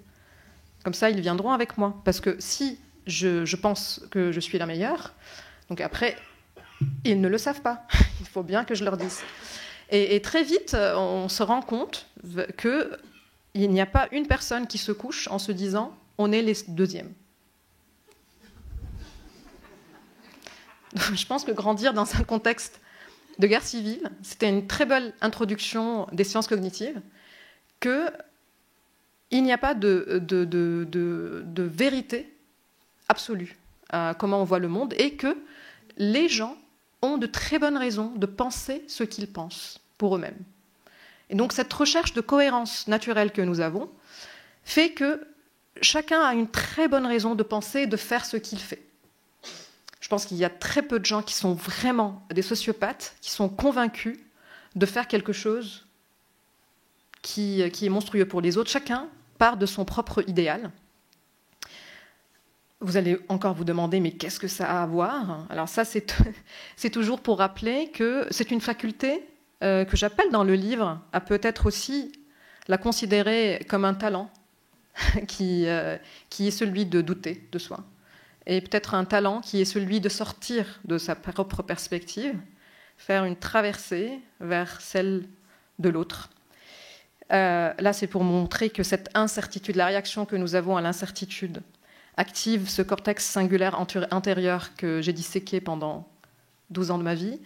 S2: Comme ça, ils viendront avec moi. Parce que si je pense que je suis la meilleure, donc après, ils ne le savent pas. Il faut bien que je leur dise. Et très vite, on se rend compte qu'il n'y a pas une personne qui se couche en se disant « on est les deuxièmes ». Je pense que grandir dans un contexte de guerre civile, c'était une très belle introduction des sciences cognitives, qu'il n'y a pas de vérité absolue à comment on voit le monde, et que les gens ont de très bonnes raisons de penser ce qu'ils pensent pour eux-mêmes. Et donc cette recherche de cohérence naturelle que nous avons fait que chacun a une très bonne raison de penser et de faire ce qu'il fait. Je pense qu'il y a très peu de gens qui sont vraiment des sociopathes, qui sont convaincus de faire quelque chose qui est monstrueux pour les autres. Chacun part de son propre idéal. Vous allez encore vous demander, mais qu'est-ce que ça a à voir ? Alors ça, c'est toujours pour rappeler que c'est une faculté que j'appelle dans le livre à peut-être aussi la considérer comme un talent qui est celui de douter de soi. Et peut-être un talent qui est celui de sortir de sa propre perspective, faire une traversée vers celle de l'autre. Là, c'est pour montrer que cette incertitude, la réaction que nous avons à l'incertitude, active ce cortex singulaire antérieur que j'ai disséqué pendant 12 ans de ma vie,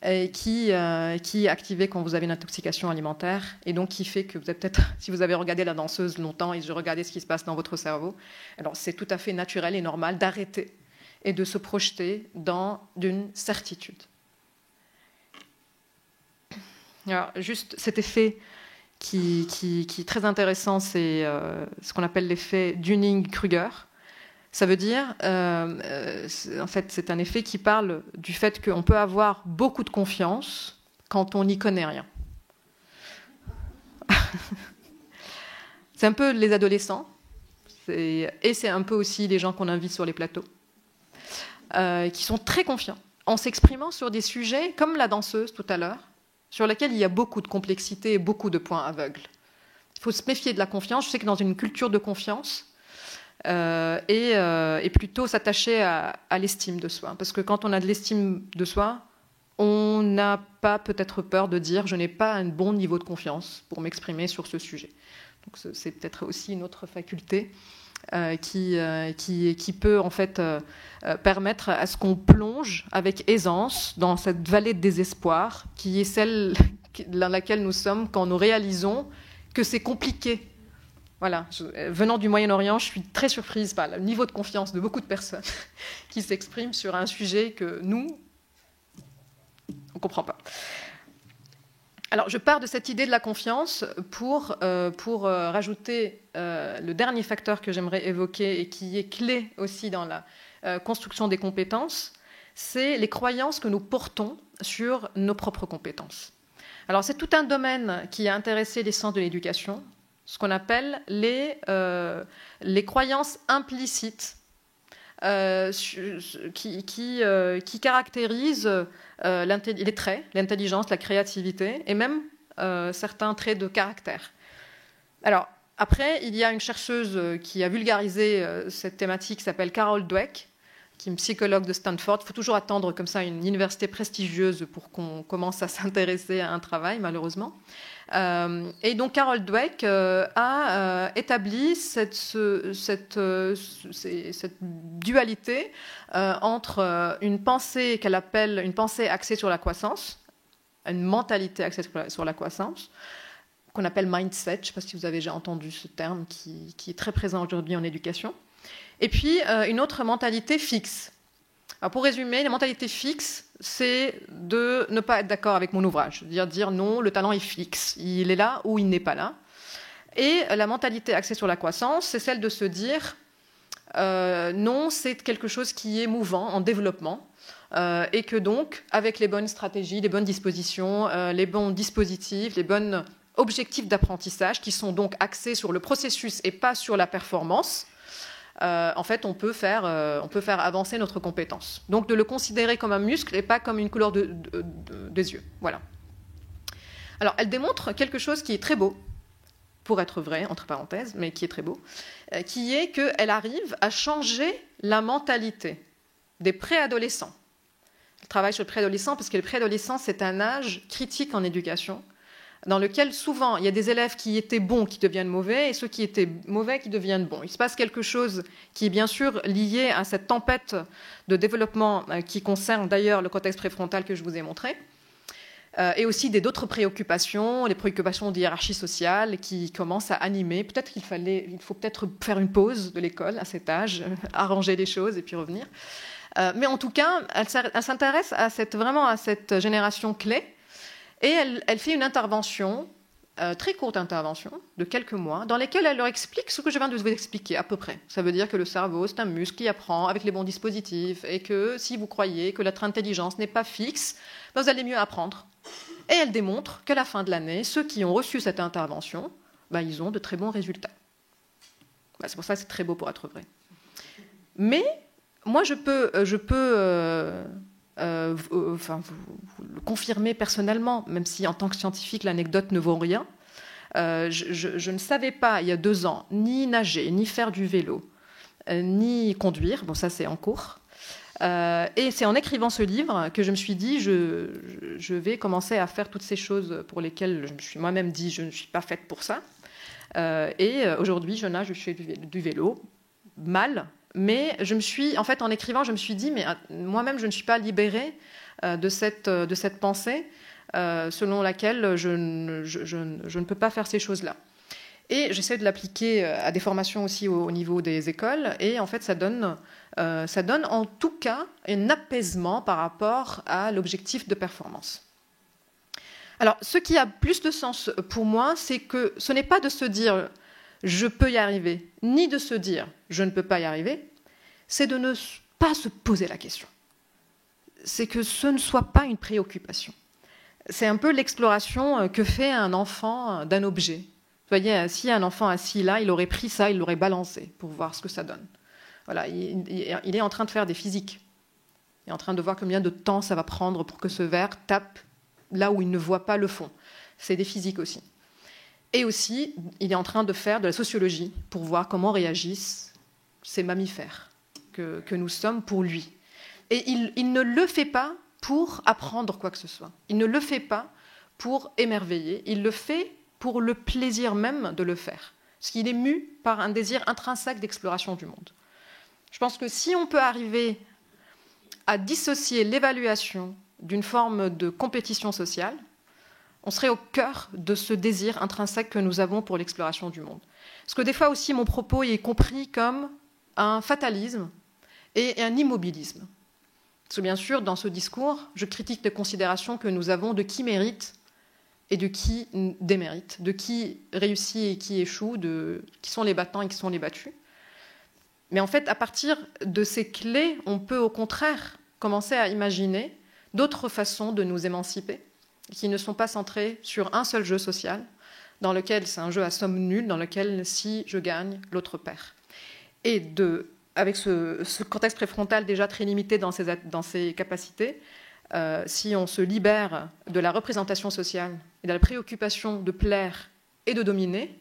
S2: et qui est activé quand vous avez une intoxication alimentaire, et donc qui fait que vous avez peut-être, si vous avez regardé La Danseuse longtemps et regardé ce qui se passe dans votre cerveau, alors c'est tout à fait naturel et normal d'arrêter et de se projeter dans une certitude. Alors, juste cet effet qui est très intéressant, c'est ce qu'on appelle l'effet Dunning-Kruger. Ça veut dire, en fait, c'est un effet qui parle du fait qu'on peut avoir beaucoup de confiance quand on n'y connaît rien. C'est un peu les adolescents, et c'est un peu aussi les gens qu'on invite sur les plateaux, qui sont très confiants en s'exprimant sur des sujets comme la danseuse tout à l'heure, sur laquelle il y a beaucoup de complexité et beaucoup de points aveugles. Il faut se méfier de la confiance. Je sais que dans une culture de confiance, et plutôt s'attacher à l'estime de soi. Parce que quand on a de l'estime de soi, on n'a pas peut-être peur de dire « je n'ai pas un bon niveau de confiance pour m'exprimer sur ce sujet ». Donc c'est peut-être aussi une autre faculté qui peut en fait permettre à ce qu'on plonge avec aisance dans cette vallée de désespoir qui est celle dans laquelle nous sommes quand nous réalisons que c'est compliqué Voilà, venant du Moyen-Orient, je suis très surprise par le niveau de confiance de beaucoup de personnes qui s'expriment sur un sujet que nous, on ne comprend pas. Alors, je pars de cette idée de la confiance pour rajouter le dernier facteur que j'aimerais évoquer et qui est clé aussi dans la construction des compétences, c'est les croyances que nous portons sur nos propres compétences. Alors, c'est tout un domaine qui a intéressé les sciences de l'éducation, ce qu'on appelle les croyances implicites qui caractérisent les traits, l'intelligence, la créativité et même certains traits de caractère. Alors, après, il y a une chercheuse qui a vulgarisé cette thématique qui s'appelle Carol Dweck, qui est une psychologue de Stanford. Il faut toujours attendre comme ça une université prestigieuse pour qu'on commence à s'intéresser à un travail, malheureusement. Et donc Carol Dweck a établi cette dualité entre une pensée qu'elle appelle une pensée axée sur la croissance, une mentalité axée sur la croissance, qu'on appelle mindset. Je ne sais pas si vous avez déjà entendu ce terme qui est très présent aujourd'hui en éducation. Et puis une autre mentalité fixe. Alors pour résumer, la mentalité fixe, c'est de ne pas être d'accord avec mon ouvrage, dire non, le talent est fixe, il est là ou il n'est pas là. Et la mentalité axée sur la croissance, c'est celle de se dire non, c'est quelque chose qui est mouvant, en développement, et que donc, avec les bonnes stratégies, les bonnes dispositions, les bons dispositifs, les bons objectifs d'apprentissage, qui sont donc axés sur le processus et pas sur la performance, en fait, on peut faire avancer notre compétence. Donc, de le considérer comme un muscle et pas comme une couleur des yeux. Voilà. Alors, elle démontre quelque chose qui est très beau, pour être vrai, entre parenthèses, mais qui est très beau, qui est qu'elle arrive à changer la mentalité des préadolescents. Elle travaille sur le préadolescent parce que le préadolescent, c'est un âge critique en éducation, dans lequel souvent il y a des élèves qui étaient bons qui deviennent mauvais et ceux qui étaient mauvais qui deviennent bons. Il se passe quelque chose qui est bien sûr lié à cette tempête de développement qui concerne d'ailleurs le cortex préfrontal que je vous ai montré, et aussi d'autres préoccupations, les préoccupations de hiérarchie sociale qui commencent à animer. Peut-être il faut peut-être faire une pause de l'école à cet âge, arranger les choses et puis revenir. Mais en tout cas, elle s'intéresse vraiment à cette génération clé. Et elle fait une intervention, très courte intervention, de quelques mois, dans laquelle elle leur explique ce que je viens de vous expliquer, à peu près. Ça veut dire que le cerveau, c'est un muscle qui apprend avec les bons dispositifs, et que si vous croyez que votre intelligence n'est pas fixe, ben vous allez mieux apprendre. Et elle démontre qu'à la fin de l'année, ceux qui ont reçu cette intervention, ben, ils ont de très bons résultats. Ben, c'est pour ça que c'est très beau pour être vrai. Mais moi, je peux vous le confirmer personnellement, même si en tant que scientifique, l'anecdote ne vaut rien. Je ne savais pas, il y a 2 ans, ni nager, ni faire du vélo, ni conduire. Bon, ça, c'est en cours. Et c'est en écrivant ce livre que je me suis dit, je vais commencer à faire toutes ces choses pour lesquelles je me suis moi-même dit, je ne suis pas faite pour ça. Et aujourd'hui, je nage, je fais du vélo, mal. Mais en écrivant, je me suis dit, mais moi-même, je ne suis pas libérée de cette pensée selon laquelle je ne peux pas faire ces choses-là. Et j'essaie de l'appliquer à des formations aussi au niveau des écoles. Et en fait, ça donne en tout cas un apaisement par rapport à l'objectif de performance. Alors, ce qui a plus de sens pour moi, c'est que ce n'est pas de se dire je peux y arriver, ni de se dire je ne peux pas y arriver, c'est de ne pas se poser la question. C'est que ce ne soit pas une préoccupation. C'est un peu l'exploration que fait un enfant d'un objet. Vous voyez, si un enfant assis là, il aurait pris ça, il l'aurait balancé pour voir ce que ça donne. Voilà, il est en train de faire des physiques. Il est en train de voir combien de temps ça va prendre pour que ce verre tape là où il ne voit pas le fond. C'est des physiques aussi. Et aussi, il est en train de faire de la sociologie pour voir comment réagissent ces mammifères que nous sommes pour lui. Et il ne le fait pas pour apprendre quoi que ce soit. Il ne le fait pas pour émerveiller. Il le fait pour le plaisir même de le faire. Parce qu'il est mu par un désir intrinsèque d'exploration du monde. Je pense que si on peut arriver à dissocier l'évaluation d'une forme de compétition sociale, on serait au cœur de ce désir intrinsèque que nous avons pour l'exploration du monde. Parce que des fois aussi, mon propos est compris comme un fatalisme et un immobilisme. Parce que bien sûr, dans ce discours, je critique les considérations que nous avons de qui mérite et de qui démérite, de qui réussit et qui échoue, de qui sont les battants et qui sont les battus. Mais en fait, à partir de ces clés, on peut au contraire commencer à imaginer d'autres façons de nous émanciper, qui ne sont pas centrées sur un seul jeu social, dans lequel c'est un jeu à somme nulle, dans lequel si je gagne, l'autre perd. Et avec ce contexte préfrontal déjà très limité dans ses capacités, si on se libère de la représentation sociale et de la préoccupation de plaire et de dominer,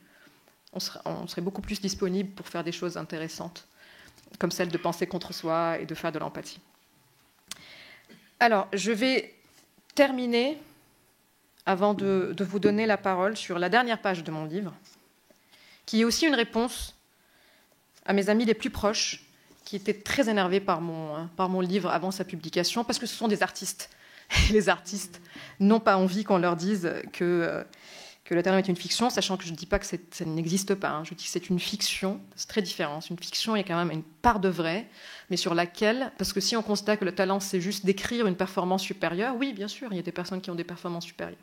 S2: on serait beaucoup plus disponible pour faire des choses intéressantes, comme celle de penser contre soi et de faire de l'empathie. Alors, je vais terminer, avant de vous donner la parole, sur la dernière page de mon livre, qui est aussi une réponse à mes amis les plus proches, qui étaient très énervés par mon livre avant sa publication, parce que ce sont des artistes. Et les artistes n'ont pas envie qu'on leur dise que Le Talion est une fiction, sachant que je ne dis pas que ça n'existe pas. Hein. Je dis que c'est une fiction, c'est très différent. C'est une fiction, il y a quand même une part de vrai, mais sur laquelle, parce que si on considère que le talent, c'est juste d'écrire une performance supérieure, oui, bien sûr, il y a des personnes qui ont des performances supérieures.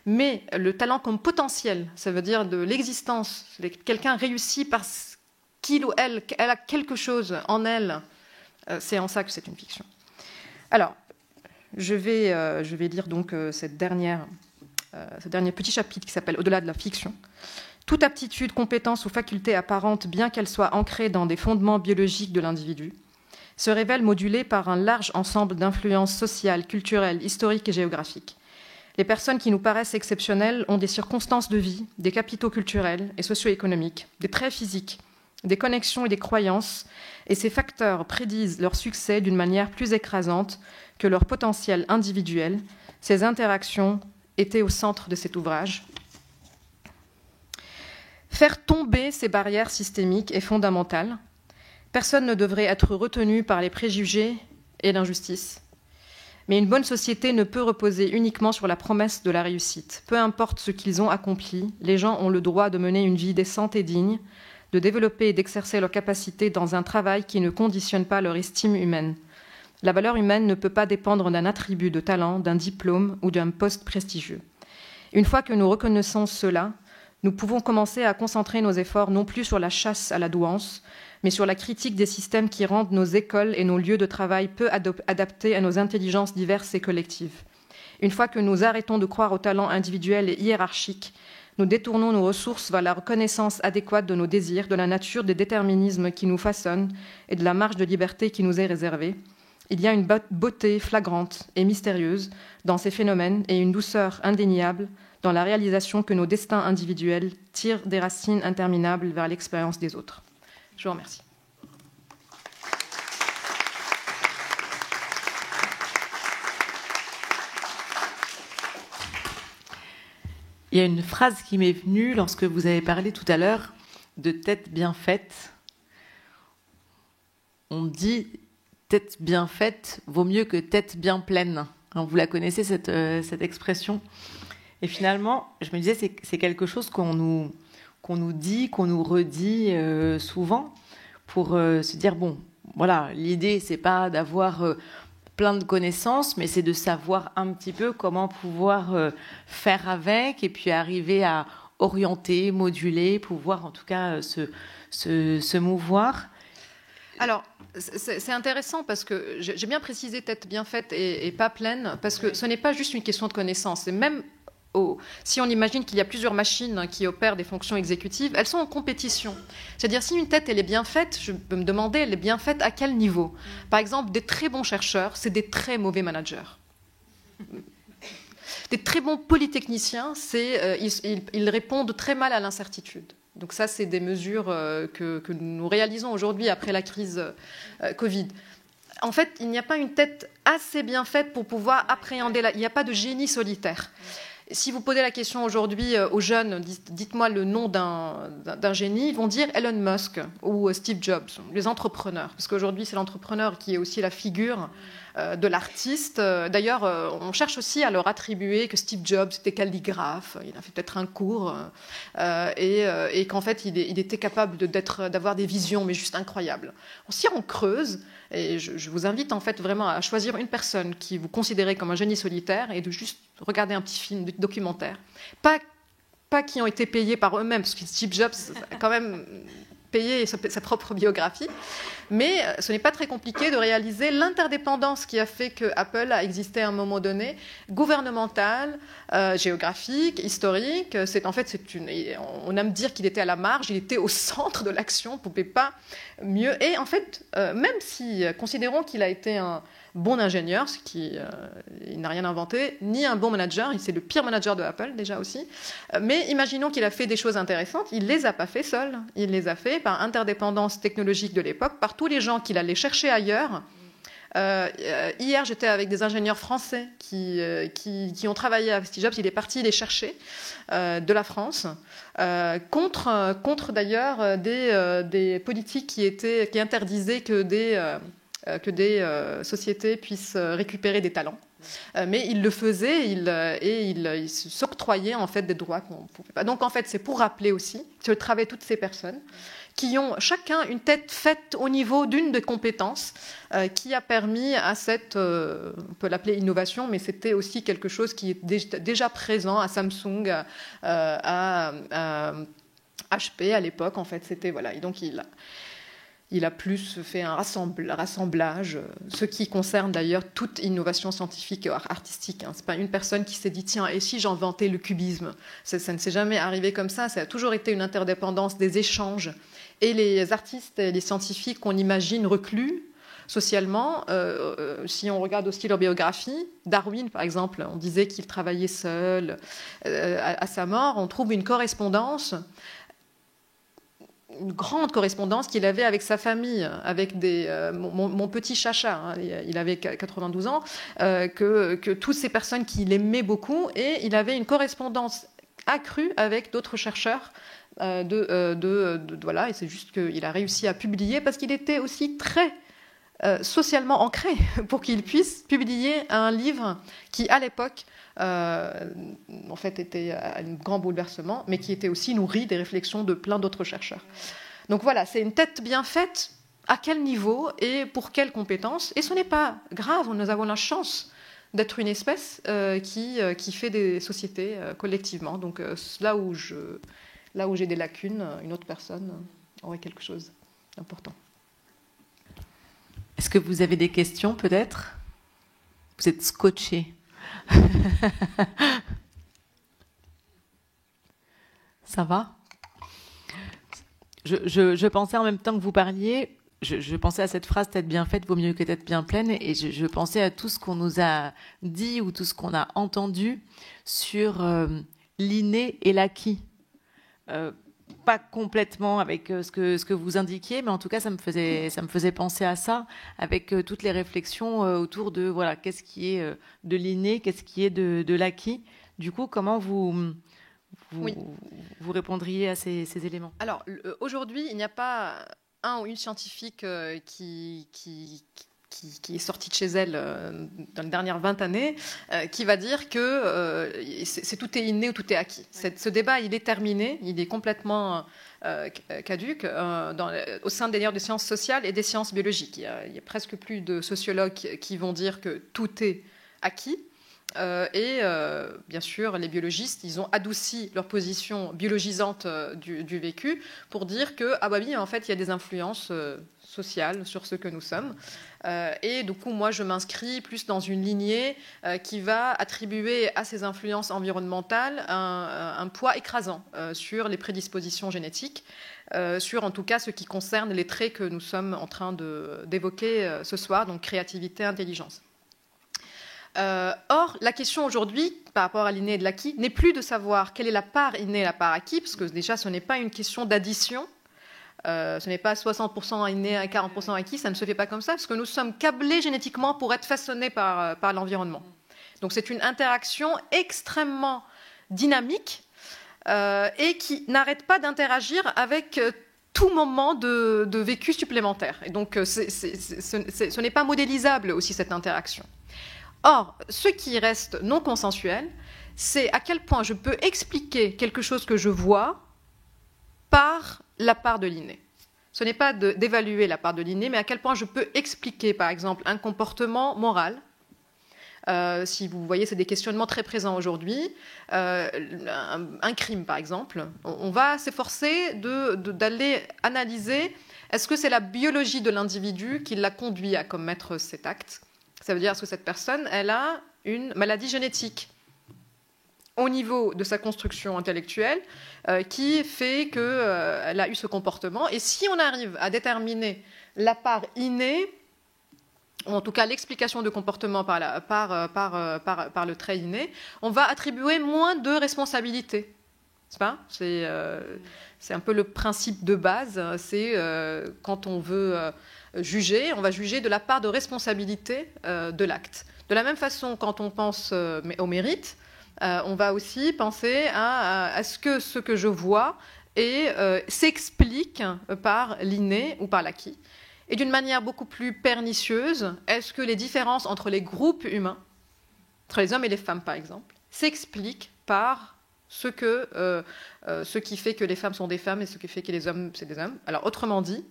S2: Mais le talent comme potentiel, ça veut dire de l'existence, quelqu'un réussit parce qu'il ou elle a quelque chose en elle, c'est en ça que c'est une fiction. Alors, je vais lire donc ce dernier petit chapitre qui s'appelle « Au-delà de la fiction ». Toute aptitude, compétence ou faculté apparente, bien qu'elle soit ancrée dans des fondements biologiques de l'individu, se révèle modulée par un large ensemble d'influences sociales, culturelles, historiques et géographiques. Les personnes qui nous paraissent exceptionnelles ont des circonstances de vie, des capitaux culturels et socio-économiques, des traits physiques, des connexions et des croyances, et ces facteurs prédisent leur succès d'une manière plus écrasante que leur potentiel individuel. Ces interactions étaient au centre de cet ouvrage. Faire tomber ces barrières systémiques est fondamental. Personne ne devrait être retenu par les préjugés et l'injustice. Mais une bonne société ne peut reposer uniquement sur la promesse de la réussite. Peu importe ce qu'ils ont accompli, les gens ont le droit de mener une vie décente et digne, de développer et d'exercer leurs capacités dans un travail qui ne conditionne pas leur estime humaine. La valeur humaine ne peut pas dépendre d'un attribut de talent, d'un diplôme ou d'un poste prestigieux. Une fois que nous reconnaissons cela, nous pouvons commencer à concentrer nos efforts non plus sur la chasse à la douance, mais sur la critique des systèmes qui rendent nos écoles et nos lieux de travail peu adaptés à nos intelligences diverses et collectives. Une fois que nous arrêtons de croire au talent individuel et hiérarchique, nous détournons nos ressources vers la reconnaissance adéquate de nos désirs, de la nature des déterminismes qui nous façonnent et de la marge de liberté qui nous est réservée. Il y a une beauté flagrante et mystérieuse dans ces phénomènes et une douceur indéniable dans la réalisation que nos destins individuels tirent des racines interminables vers l'expérience des autres. Je vous remercie.
S1: Il y a une phrase qui m'est venue lorsque vous avez parlé tout à l'heure de tête bien faite. On dit tête bien faite vaut mieux que tête bien pleine. Alors, vous la connaissez, cette expression. Et finalement, je me disais, c'est quelque chose qu'on nous dit, qu'on nous redit souvent pour se dire, bon, voilà, l'idée, c'est pas d'avoir plein de connaissances, mais c'est de savoir un petit peu comment pouvoir faire avec et puis arriver à orienter, moduler, pouvoir en tout cas se mouvoir.
S2: Alors, c'est intéressant parce que j'ai bien précisé tête bien faite et pas pleine, parce que ce n'est pas juste une question de connaissance. C'est même si on imagine qu'il y a plusieurs machines qui opèrent des fonctions exécutives, elles sont en compétition. C'est-à-dire, si une tête elle est bien faite, je peux me demander, elle est bien faite à quel niveau ? Par exemple, des très bons chercheurs, c'est des très mauvais managers. Des très bons polytechniciens, ils répondent très mal à l'incertitude. Donc ça, c'est des mesures que nous réalisons aujourd'hui après la crise Covid. En fait, il n'y a pas une tête assez bien faite pour pouvoir appréhender. Il n'y a pas de génie solitaire. Si vous posez la question aujourd'hui aux jeunes, dites-moi le nom d'un génie, ils vont dire Elon Musk ou Steve Jobs, les entrepreneurs. Parce qu'aujourd'hui, c'est l'entrepreneur qui est aussi la figure de l'artiste. D'ailleurs, on cherche aussi à leur attribuer que Steve Jobs était calligraphe, il a fait peut-être un cours, et qu'en fait, il était capable d'avoir des visions, mais juste incroyables. Si on creuse, et je vous invite en fait vraiment à choisir une personne qui vous considérez comme un génie solitaire et de juste regarder un petit film documentaire. Pas qui ont été payés par eux-mêmes, parce que Steve Jobs a quand même payé sa propre biographie. Mais ce n'est pas très compliqué de réaliser l'interdépendance qui a fait que Apple a existé à un moment donné, gouvernementale, géographique, historique. On aime dire qu'il était à la marge, il était au centre de l'action, on ne pouvait pas mieux. Et en fait, même si, considérons qu'il a été un bon ingénieur, il n'a rien inventé, ni un bon manager, c'est le pire manager de Apple déjà aussi, mais imaginons qu'il a fait des choses intéressantes, il ne les a pas fait seul, il les a fait par interdépendance technologique de l'époque, par tous les gens qu'il allait chercher ailleurs. Hier, j'étais avec des ingénieurs français qui ont travaillé avec Steve Jobs. Il est parti les chercher de la France contre d'ailleurs des politiques qui interdisaient que des sociétés puissent récupérer des talents. Mais il le faisait et il s'octroyait en fait des droits qu'on ne pouvait pas. Donc en fait, c'est pour rappeler aussi que le travail de toutes ces personnes qui ont chacun une tête faite au niveau d'une des compétences qui a permis à cette, on peut l'appeler innovation, mais c'était aussi quelque chose qui est déjà présent à Samsung, à HP à l'époque, en fait. C'était, voilà. Et donc, il a plus fait un rassemblage, ce qui concerne d'ailleurs toute innovation scientifique et artistique. Ce n'est pas une personne qui s'est dit, tiens, et si j'inventais le cubisme ? Ça ne s'est jamais arrivé comme ça. Ça a toujours été une interdépendance des échanges. Et les artistes et les scientifiques qu'on imagine reclus socialement, si on regarde aussi leur biographie, Darwin par exemple, on disait qu'il travaillait seul à sa mort, on trouve une correspondance, une grande correspondance qu'il avait avec sa famille, avec mon petit Chacha, hein, il avait 92 ans, que toutes ces personnes qu'il aimait beaucoup, et il avait une correspondance accrue avec d'autres chercheurs. Voilà, et c'est juste qu'il a réussi à publier parce qu'il était aussi très socialement ancré pour qu'il puisse publier un livre qui, à l'époque, en fait, était un grand bouleversement, mais qui était aussi nourri des réflexions de plein d'autres chercheurs. Donc voilà, c'est une tête bien faite. À quel niveau et pour quelles compétences ? Et ce n'est pas grave, nous avons la chance d'être une espèce qui fait des sociétés collectivement. Donc là où j'ai des lacunes, une autre personne aurait quelque chose d'important.
S1: Est-ce que vous avez des questions, peut-être ? Vous êtes scotché. Ça va ? Je pensais en même temps que vous parliez, je pensais à cette phrase « tête bien faite vaut mieux que tête bien pleine » et je pensais à tout ce qu'on nous a dit ou tout ce qu'on a entendu sur l'inné et l'acquis. Pas complètement avec ce que vous indiquiez, mais en tout cas, ça me faisait penser à ça, avec toutes les réflexions autour de voilà, qu'est-ce qui est de l'inné, qu'est-ce qui est de l'acquis. Du coup, comment vous répondriez à ces éléments ?
S2: Alors, aujourd'hui, il n'y a pas un ou une scientifique qui est sortie de chez elle dans les dernières 20 années, qui va dire que tout est inné ou tout est acquis. Ce débat, il est terminé, il est complètement caduque au sein d'ailleurs des sciences sociales et des sciences biologiques. Il y a presque plus de sociologues qui vont dire que tout est acquis. Bien sûr, les biologistes, ils ont adouci leur position biologisante du vécu pour dire que, ah bah oui, en fait, il y a des influences sociales sur ce que nous sommes. Et du coup, moi, je m'inscris plus dans une lignée qui va attribuer à ces influences environnementales un poids écrasant sur les prédispositions génétiques, sur en tout cas ce qui concerne les traits que nous sommes en train d'évoquer ce soir, donc créativité, intelligence. Or, la question aujourd'hui, par rapport à l'inné et de l'acquis, n'est plus de savoir quelle est la part innée et la part acquis, parce que déjà, ce n'est pas une question d'addition. Ce n'est pas 60% inné et 40% acquis, ça ne se fait pas comme ça, parce que nous sommes câblés génétiquement pour être façonnés par l'environnement. Donc c'est une interaction extrêmement dynamique et qui n'arrête pas d'interagir avec tout moment de vécu supplémentaire. Et donc, ce n'est pas modélisable aussi, cette interaction. Or, ce qui reste non consensuel, c'est à quel point je peux expliquer quelque chose que je vois par la part de l'inné. Ce n'est pas d'évaluer la part de l'inné, mais à quel point je peux expliquer, par exemple, un comportement moral. Si vous voyez, c'est des questionnements très présents aujourd'hui. Un crime, par exemple. On va s'efforcer d'aller analyser, est-ce que c'est la biologie de l'individu qui l'a conduit à commettre cet acte? Ça veut dire, est-ce que cette personne, elle a une maladie génétique au niveau de sa construction intellectuelle qui fait qu'elle a eu ce comportement. Et si on arrive à déterminer la part innée, ou en tout cas l'explication de comportement par le trait inné, on va attribuer moins de responsabilité. C'est un peu le principe de base. C'est quand on veut juger, on va juger de la part de responsabilité de l'acte. De la même façon, quand on pense au mérite, on va aussi penser à ce que je vois s'explique par l'inné ou par l'acquis. Et d'une manière beaucoup plus pernicieuse, est-ce que les différences entre les groupes humains, entre les hommes et les femmes par exemple, s'expliquent par ce qui fait que les femmes sont des femmes et ce qui fait que les hommes, c'est des hommes? Alors autrement dit,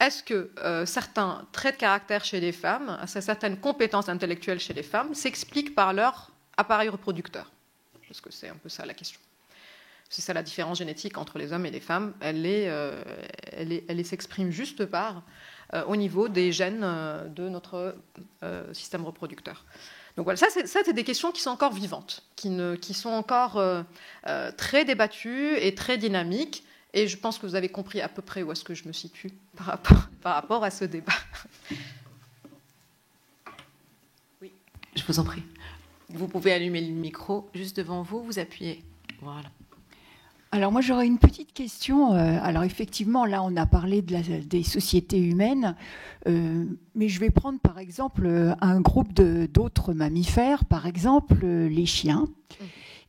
S2: est-ce que certains traits de caractère chez les femmes, certaines compétences intellectuelles chez les femmes s'expliquent par leur appareil reproducteur? Parce que c'est un peu ça la question. C'est ça la différence génétique entre les hommes et les femmes. Elle s'exprime juste au niveau des gènes de notre système reproducteur. Donc voilà, ça c'est des questions qui sont encore vivantes, qui sont encore très débattues et très dynamiques. Et je pense que vous avez compris à peu près où est-ce que je me situe par rapport à ce débat.
S1: Oui, je vous en prie. Vous pouvez allumer le micro juste devant vous, vous appuyez. Voilà.
S3: Alors moi j'aurais une petite question. Alors effectivement là on a parlé des sociétés humaines, mais je vais prendre par exemple un groupe d'autres mammifères, par exemple les chiens.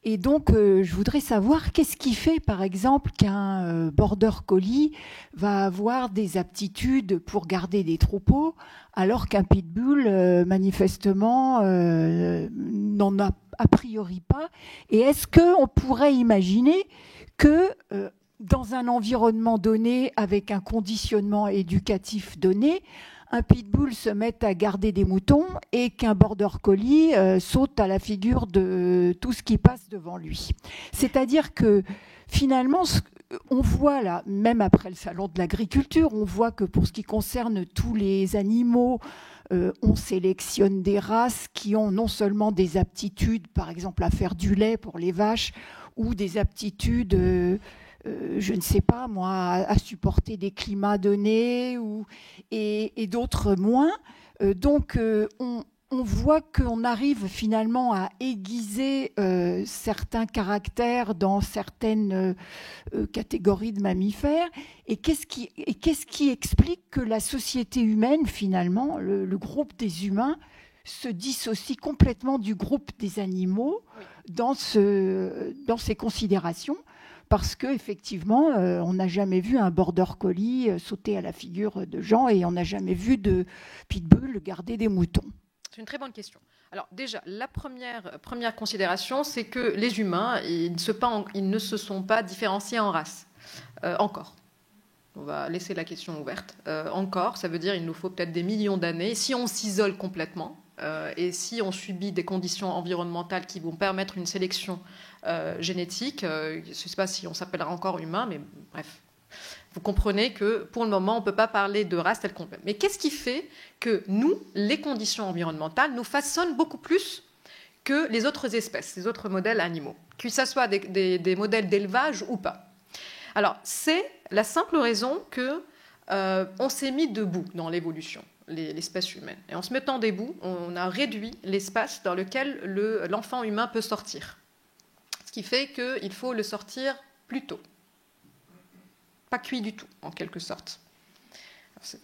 S3: Et donc je voudrais savoir qu'est-ce qui fait par exemple qu'un border collie va avoir des aptitudes pour garder des troupeaux alors qu'un pitbull manifestement n'en a a priori pas. Et est-ce qu'on pourrait imaginer que dans un environnement donné, avec un conditionnement éducatif donné, un pitbull se mette à garder des moutons et qu'un border collie saute à la figure de tout ce qui passe devant lui. C'est-à-dire que finalement, on voit là, même après le salon de l'agriculture, on voit que pour ce qui concerne tous les animaux, on sélectionne des races qui ont non seulement des aptitudes, par exemple à faire du lait pour les vaches, ou des aptitudes, je ne sais pas moi, à supporter des climats donnés, et d'autres moins. Donc on voit qu'on arrive finalement à aiguiser certains caractères dans certaines catégories de mammifères. Et qu'est-ce qui explique que la société humaine, finalement, le groupe des humains, se dissocie complètement du groupe des animaux dans ces considérations? Parce qu'effectivement, on n'a jamais vu un border collie sauter à la figure de gens et on n'a jamais vu de pitbull garder des moutons.
S2: C'est une très bonne question. Alors déjà, la première considération, c'est que les humains, ils ne se sont pas différenciés en races. Encore. On va laisser la question ouverte. Encore, ça veut dire qu'il nous faut peut-être des millions d'années. Si on s'isole complètement et si on subit des conditions environnementales qui vont permettre une sélection génétique, je ne sais pas si on s'appellera encore humain, mais bref. Vous comprenez que pour le moment, on ne peut pas parler de race telle qu'on peut. Mais qu'est-ce qui fait que nous, les conditions environnementales, nous façonnent beaucoup plus que les autres espèces, les autres modèles animaux, que ce soit des modèles d'élevage ou pas? Alors, c'est la simple raison qu'on s'est mis debout dans l'évolution, l'espèce humaine. Et en se mettant debout, on a réduit l'espace dans lequel l'enfant humain peut sortir. Ce qui fait qu'il faut le sortir plus tôt. Pas cuit du tout, en quelque sorte.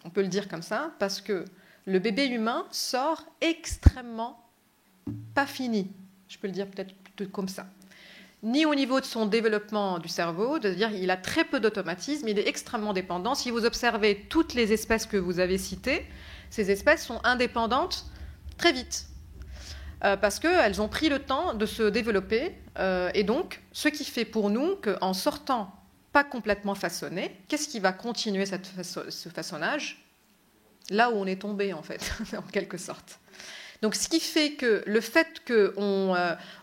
S2: On peut le dire comme ça, parce que le bébé humain sort extrêmement pas fini. Je peux le dire peut-être plutôt comme ça. ni au niveau de son développement du cerveau, c'est-à-dire qu'il a très peu d'automatisme, il est extrêmement dépendant. Si vous observez toutes les espèces que vous avez citées, ces espèces sont indépendantes très vite, parce qu'elles ont pris le temps de se développer, et donc ce qui fait pour nous qu'en sortant pas complètement façonné, qu'est-ce qui va continuer ce façonnage? Là où on est tombé, en fait, en quelque sorte. Donc, ce qui fait que le fait qu'on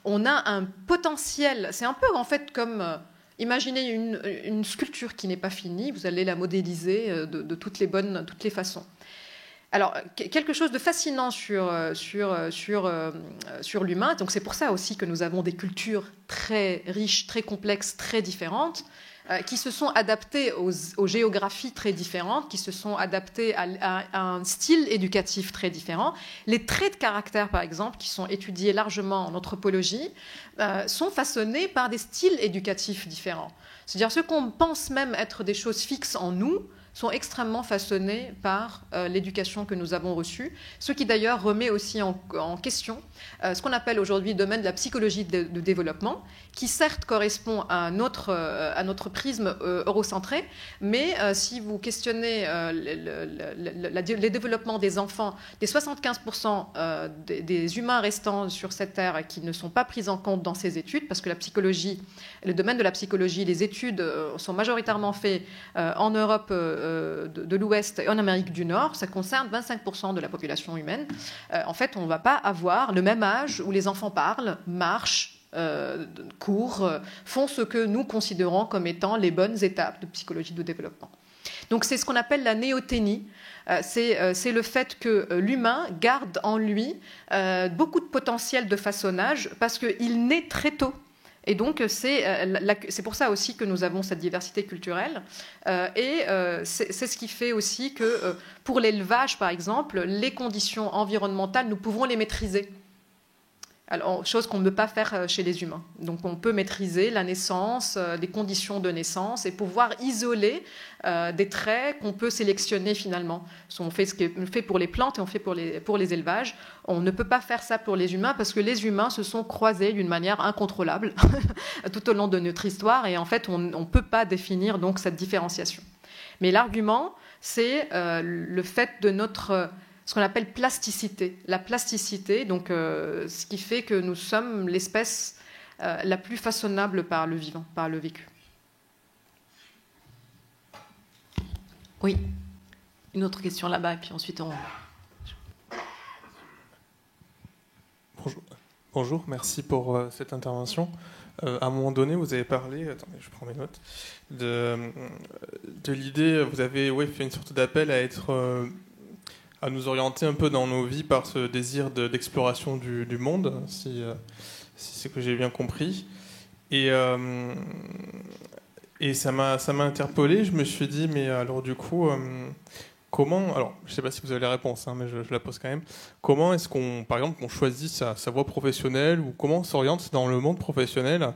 S2: on a un potentiel, c'est un peu en fait comme, imaginez une sculpture qui n'est pas finie, vous allez la modéliser de toutes les façons. Alors, quelque chose de fascinant sur l'humain, donc c'est pour ça aussi que nous avons des cultures très riches, très complexes, très différentes, qui se sont adaptées aux géographies très différentes, qui se sont adaptées à un style éducatif très différent. Les traits de caractère, par exemple, qui sont étudiés largement en anthropologie, sont façonnés par des styles éducatifs différents. C'est-à-dire, ce qu'on pense même être des choses fixes en nous sont extrêmement façonnés par l'éducation que nous avons reçue, ce qui d'ailleurs remet aussi en question ce qu'on appelle aujourd'hui le domaine de la psychologie de développement, qui certes correspond à notre prisme eurocentré, mais si vous questionnez les développements des enfants, des 75% des humains restants sur cette terre qui ne sont pas pris en compte dans ces études, parce que la psychologie, le domaine de la psychologie, les études sont majoritairement faites en Europe de l'Ouest et en Amérique du Nord, ça concerne 25% de la population humaine. En fait, on ne va pas avoir le même âge où les enfants parlent, marchent, courent, font ce que nous considérons comme étant les bonnes étapes de psychologie de développement. Donc c'est ce qu'on appelle la néoténie. C'est le fait que l'humain garde en lui beaucoup de potentiel de façonnage parce qu'il naît très tôt. Et donc, c'est pour ça aussi que nous avons cette diversité culturelle. C'est ce qui fait aussi que, pour l'élevage, par exemple, les conditions environnementales, nous pouvons les maîtriser. Alors, chose qu'on ne peut pas faire chez les humains. Donc, on peut maîtriser la naissance, les conditions de naissance et pouvoir isoler des traits qu'on peut sélectionner finalement. On fait ce qu'on fait pour les plantes et on fait pour les élevages. On ne peut pas faire ça pour les humains parce que les humains se sont croisés d'une manière incontrôlable tout au long de notre histoire et en fait, on ne peut pas définir donc cette différenciation. Mais l'argument, c'est le fait de ce qu'on appelle plasticité. La plasticité, donc ce qui fait que nous sommes l'espèce la plus façonnable par le vivant, par le vécu.
S1: Oui, une autre question là-bas, et puis ensuite on...
S4: Bonjour, merci pour cette intervention. À un moment donné, vous avez parlé, attendez, je prends mes notes, de l'idée, vous avez fait une sorte d'appel à nous orienter un peu dans nos vies par ce désir d'exploration du monde, si c'est que j'ai bien compris. Et ça m'a interpellé. Je me suis dit, mais alors du coup, comment... Alors, je ne sais pas si vous avez la réponse, mais je la pose quand même. Comment est-ce qu'on, par exemple, on choisit sa voie professionnelle ou comment on s'oriente dans le monde professionnel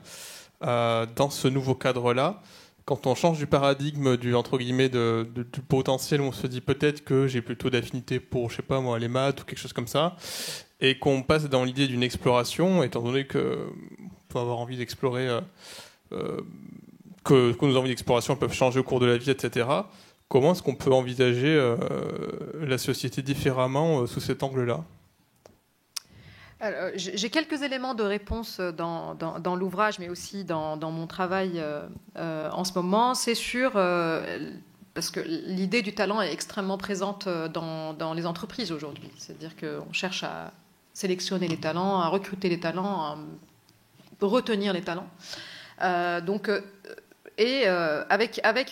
S4: dans ce nouveau cadre-là? Quand on change du paradigme entre guillemets du potentiel, on se dit peut-être que j'ai plutôt d'affinité pour, je sais pas moi, les maths ou quelque chose comme ça, et qu'on passe dans l'idée d'une exploration, étant donné qu'on peut avoir envie d'explorer, que nos envies d'exploration peuvent changer au cours de la vie, etc. Comment est-ce qu'on peut envisager la société différemment sous cet angle-là ?
S2: Alors, j'ai quelques éléments de réponse dans l'ouvrage, mais aussi dans mon travail en ce moment. C'est sûr, parce que l'idée du talent est extrêmement présente dans les entreprises aujourd'hui. C'est-à-dire qu'on cherche à sélectionner les talents, à recruter les talents, à retenir les talents. Avec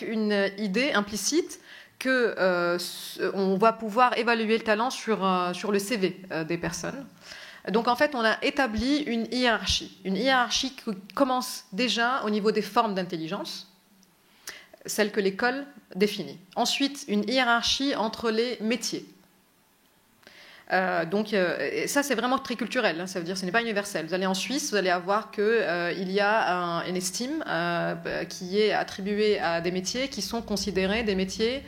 S2: une idée implicite qu'on va pouvoir évaluer le talent sur le CV des personnes. Donc en fait, on a établi une hiérarchie qui commence déjà au niveau des formes d'intelligence, celle que l'école définit. Ensuite, une hiérarchie entre les métiers. Et ça, c'est vraiment très culturel, hein, ça veut dire que ce n'est pas universel. Vous allez en Suisse, vous allez avoir qu'il y a une estime qui est attribuée à des métiers qui sont considérés des métiers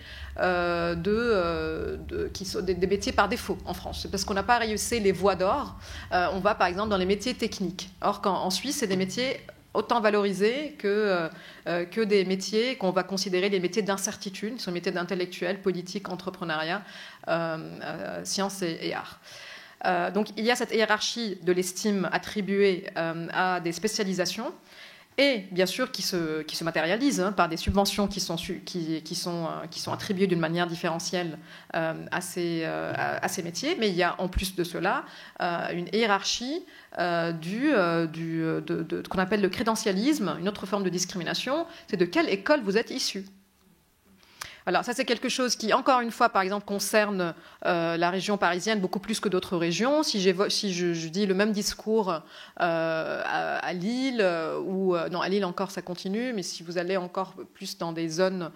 S2: qui sont des métiers par défaut en France. C'est parce qu'on n'a pas réussi les voies d'or. On va par exemple dans les métiers techniques. Or qu'en Suisse, c'est des métiers autant valorisés que des métiers qu'on va considérer les métiers d'incertitude, ce sont les métiers d'intellectuel, politique, entrepreneuriat, sciences et arts. Donc il y a cette hiérarchie de l'estime attribuée à des spécialisations et bien sûr qui se matérialise par des subventions qui sont attribuées d'une manière différentielle à ces métiers. Mais il y a en plus de cela une hiérarchie de qu'on appelle le crédentialisme, une autre forme de discrimination, c'est de quelle école vous êtes issu. Alors ça, c'est quelque chose qui, encore une fois, par exemple, concerne la région parisienne beaucoup plus que d'autres régions. Si je dis le même discours à Lille, non, à Lille encore, ça continue, mais si vous allez encore plus dans des zones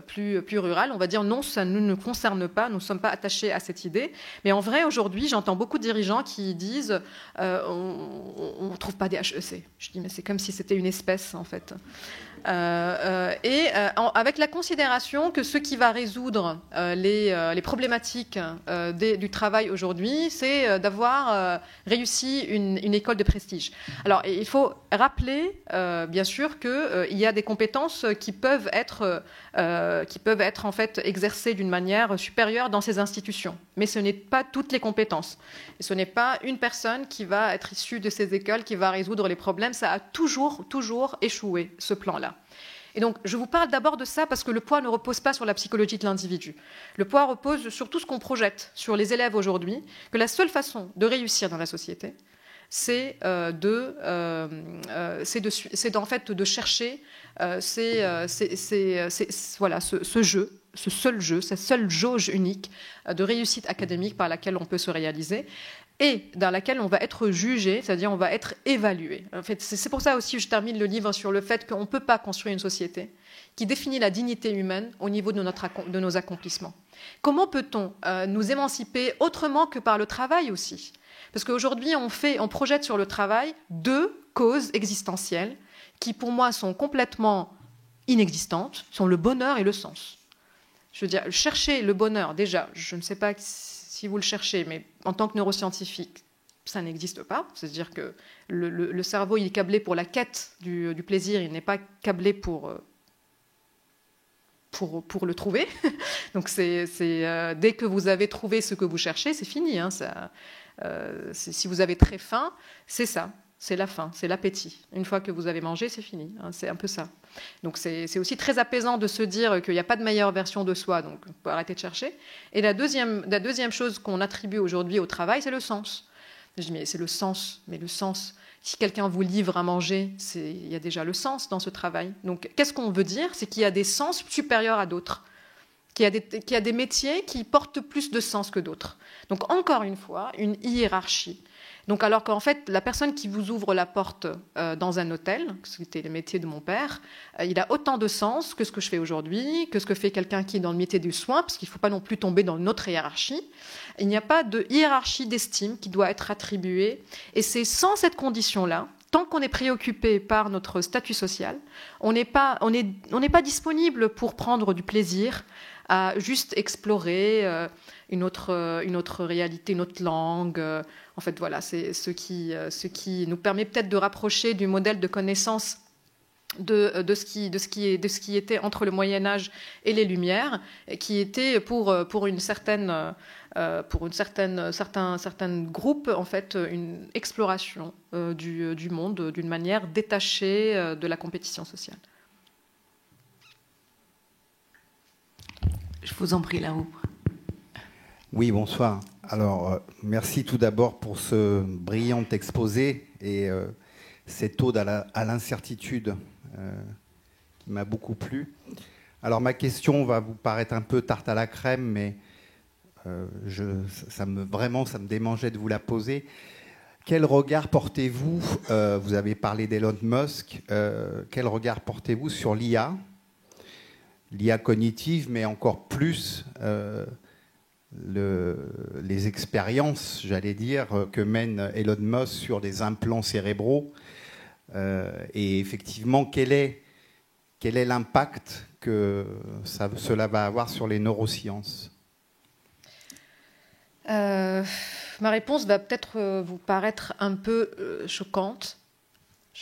S2: plus rurales, on va dire non, ça ne nous concerne pas, nous ne sommes pas attachés à cette idée. Mais en vrai, aujourd'hui, j'entends beaucoup de dirigeants qui disent on ne trouve pas des HEC. Je dis mais c'est comme si c'était une espèce, en fait. Avec la considération que ce qui va résoudre les problématiques du travail aujourd'hui, c'est d'avoir réussi une école de prestige. Alors, il faut rappeler, bien sûr, qu'il y a des compétences qui peuvent être en fait exercées d'une manière supérieure dans ces institutions. Mais ce n'est pas toutes les compétences. Et ce n'est pas une personne qui va être issue de ces écoles qui va résoudre les problèmes. Ça a toujours échoué, ce plan-là. Et donc, je vous parle d'abord de ça parce que le poids ne repose pas sur la psychologie de l'individu. Le poids repose sur tout ce qu'on projette sur les élèves aujourd'hui, que la seule façon de réussir dans la société, c'est en fait de chercher ce jeu, ce seul jeu, cette seule jauge unique de réussite académique par laquelle on peut se réaliser et dans laquelle on va être jugé, c'est-à-dire on va être évalué. En fait, c'est pour ça aussi que je termine le livre sur le fait qu'on ne peut pas construire une société qui définit la dignité humaine au niveau de nos accomplissements. Comment peut-on nous émanciper autrement que par le travail aussi ? Parce qu'aujourd'hui, on projette sur le travail 2 causes existentielles qui, pour moi, sont complètement inexistantes, sont le bonheur et le sens. Je veux dire, chercher le bonheur, déjà, je ne sais pas si vous le cherchez, mais en tant que neuroscientifique, ça n'existe pas. C'est-à-dire que le cerveau, il est câblé pour la quête du plaisir, il n'est pas câblé pour le trouver. Donc, dès que vous avez trouvé ce que vous cherchez, c'est fini. Hein, si vous avez très faim, c'est ça. C'est la faim, c'est l'appétit. Une fois que vous avez mangé, c'est fini. Hein, c'est un peu ça. Donc c'est aussi très apaisant de se dire qu'il n'y a pas de meilleure version de soi, donc on peut arrêter de chercher. Et la deuxième chose qu'on attribue aujourd'hui au travail, c'est le sens. Je dis, mais c'est le sens. Mais le sens, si quelqu'un vous livre à manger, il y a déjà le sens dans ce travail. Donc qu'est-ce qu'on veut dire ? C'est qu'il y a des sens supérieurs à d'autres. Qu'il y a des métiers qui portent plus de sens que d'autres. Donc encore une fois, une hiérarchie. Donc alors qu'en fait, la personne qui vous ouvre la porte dans un hôtel, c'était le métier de mon père, il a autant de sens que ce que je fais aujourd'hui, que ce que fait quelqu'un qui est dans le métier du soin, parce qu'il ne faut pas non plus tomber dans une autre hiérarchie. Il n'y a pas de hiérarchie d'estime qui doit être attribuée. Et c'est sans cette condition-là, tant qu'on est préoccupé par notre statut social, on n'est pas disponible pour prendre du plaisir à juste explorer une autre réalité, une autre langue. En fait, voilà, c'est ce qui nous permet peut-être de rapprocher du modèle de connaissance de ce qui était entre le Moyen-Âge et les Lumières, qui était pour certains groupes, en fait, une exploration du monde d'une manière détachée de la compétition sociale.
S1: Je vous en prie, Laroux.
S5: Oui, bonsoir. Alors, merci tout d'abord pour ce brillant exposé et cette ode à l'incertitude qui m'a beaucoup plu. Alors, ma question va vous paraître un peu tarte à la crème, mais ça me démangeait de vous la poser. Quel regard portez-vous, vous avez parlé d'Elon Musk, quel regard portez-vous sur l'IA cognitive, mais encore plus les expériences, j'allais dire, que mène Elon Musk sur des implants cérébraux. Et effectivement, quel est l'impact que cela va avoir sur les neurosciences ?
S2: Ma réponse va peut-être vous paraître un peu choquante.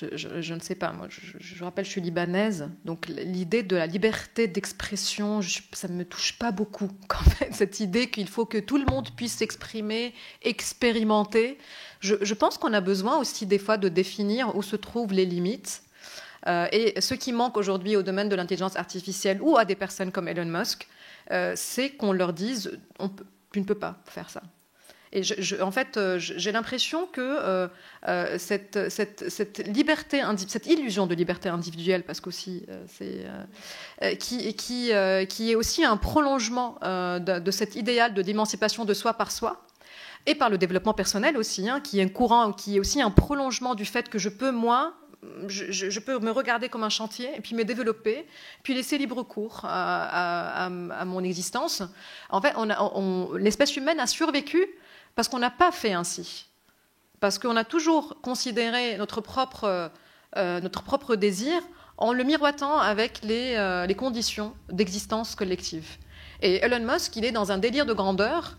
S2: je ne sais pas, moi, je rappelle, je suis libanaise, donc l'idée de la liberté d'expression, ça ne me touche pas beaucoup, en fait, cette idée qu'il faut que tout le monde puisse s'exprimer, expérimenter. Je pense qu'on a besoin aussi des fois de définir où se trouvent les limites. Et ce qui manque aujourd'hui au domaine de l'intelligence artificielle ou à des personnes comme Elon Musk, c'est qu'on leur dise tu ne peux pas faire ça. Et en fait, j'ai l'impression que cette liberté, cette illusion de liberté individuelle, parce qu'aussi qui est aussi un prolongement de cet idéal de d'émancipation de soi par soi, et par le développement personnel aussi, qui est aussi un prolongement du fait que je peux, moi, je peux me regarder comme un chantier et puis me développer, puis laisser libre cours à mon existence. En fait, l'espèce humaine a survécu parce qu'on n'a pas fait ainsi. Parce qu'on a toujours considéré notre propre désir en le miroitant avec les conditions d'existence collective. Et Elon Musk, il est dans un délire de grandeur.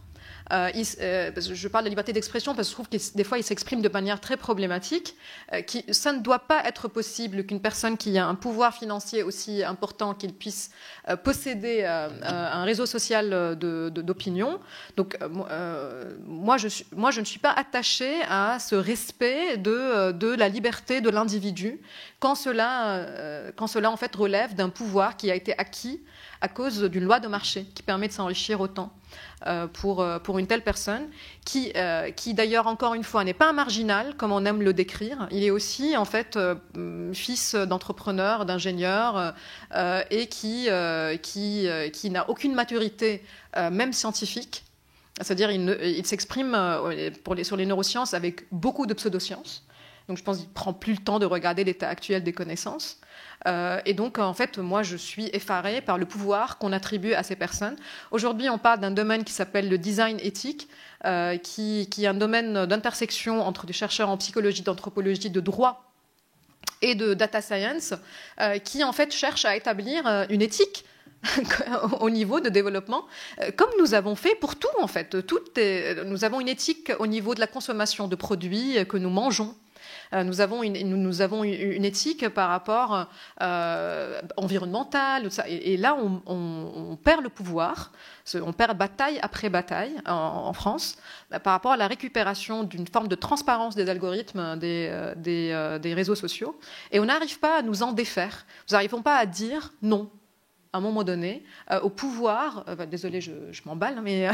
S2: Je parle de liberté d'expression parce que je trouve que des fois il s'exprime de manière très problématique. Ça ne doit pas être possible qu'une personne qui a un pouvoir financier aussi important qu'il puisse posséder un réseau social d'opinion. Donc moi je ne suis pas attachée à ce respect de la liberté de l'individu quand cela en fait relève d'un pouvoir qui a été acquis à cause d'une loi de marché qui permet de s'enrichir autant pour une telle personne qui d'ailleurs, encore une fois, n'est pas un marginal, comme on aime le décrire. Il est aussi, en fait, fils d'entrepreneur, d'ingénieur, et qui n'a aucune maturité, même scientifique. C'est-à-dire il s'exprime sur les neurosciences avec beaucoup de pseudosciences. Donc je pense qu'il ne prend plus le temps de regarder l'état actuel des connaissances. Et donc, en fait, moi, je suis effarée par le pouvoir qu'on attribue à ces personnes. Aujourd'hui, on parle d'un domaine qui s'appelle le design éthique, qui est un domaine d'intersection entre des chercheurs en psychologie, d'anthropologie, de droit et de data science, qui, en fait, cherche à établir une éthique au niveau de développement, comme nous avons fait pour tout, en fait. Nous avons une éthique au niveau de la consommation de produits que nous mangeons. Nous avons une éthique par rapport environnementale. Et là, on perd le pouvoir. On perd bataille après bataille en France par rapport à la récupération d'une forme de transparence des algorithmes des réseaux sociaux. Et on n'arrive pas à nous en défaire. Nous n'arrivons pas à dire non. À un moment donné, au pouvoir, désolée, je m'emballe, mais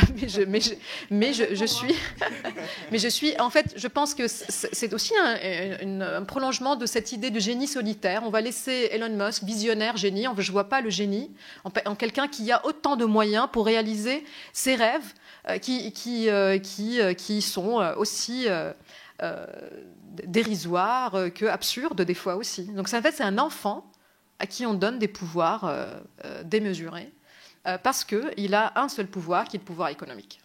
S2: je suis, en fait, je pense que c'est aussi un prolongement de cette idée de génie solitaire. On va laisser Elon Musk, visionnaire, génie, je ne vois pas le génie, en quelqu'un qui a autant de moyens pour réaliser ses rêves, qui sont aussi dérisoires que absurdes des fois aussi. Donc en fait, c'est un enfant à qui on donne des pouvoirs démesurés, parce qu'il a un seul pouvoir, qui est le pouvoir économique.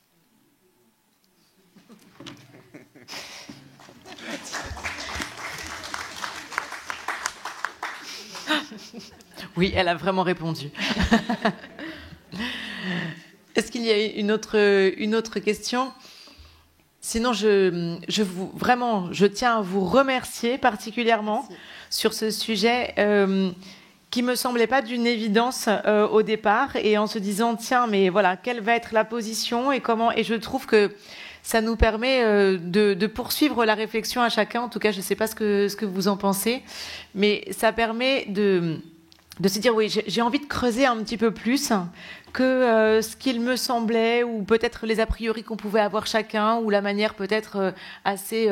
S1: Oui, elle a vraiment répondu. Est-ce qu'il y a une autre question ? Sinon, je tiens à vous remercier particulièrement sur ce sujet qui me semblait pas d'une évidence au départ, et en se disant tiens, mais voilà, quelle va être la position et comment, et je trouve que ça nous permet de poursuivre la réflexion à chacun. En tout cas, je ne sais pas ce que vous en pensez, mais ça permet de se dire oui, j'ai envie de creuser un petit peu plus que ce qu'il me semblait, ou peut-être les a priori qu'on pouvait avoir chacun, ou la manière peut-être assez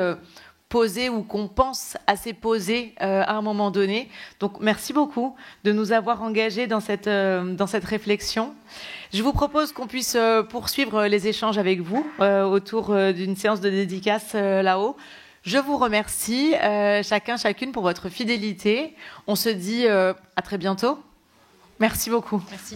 S1: posée, ou qu'on pense assez posée à un moment donné. Donc merci beaucoup de nous avoir engagés dans cette réflexion. Je vous propose qu'on puisse poursuivre les échanges avec vous autour d'une séance de dédicace là-haut. Je vous remercie chacune pour votre fidélité. On se dit à très bientôt. Merci beaucoup.
S2: Merci.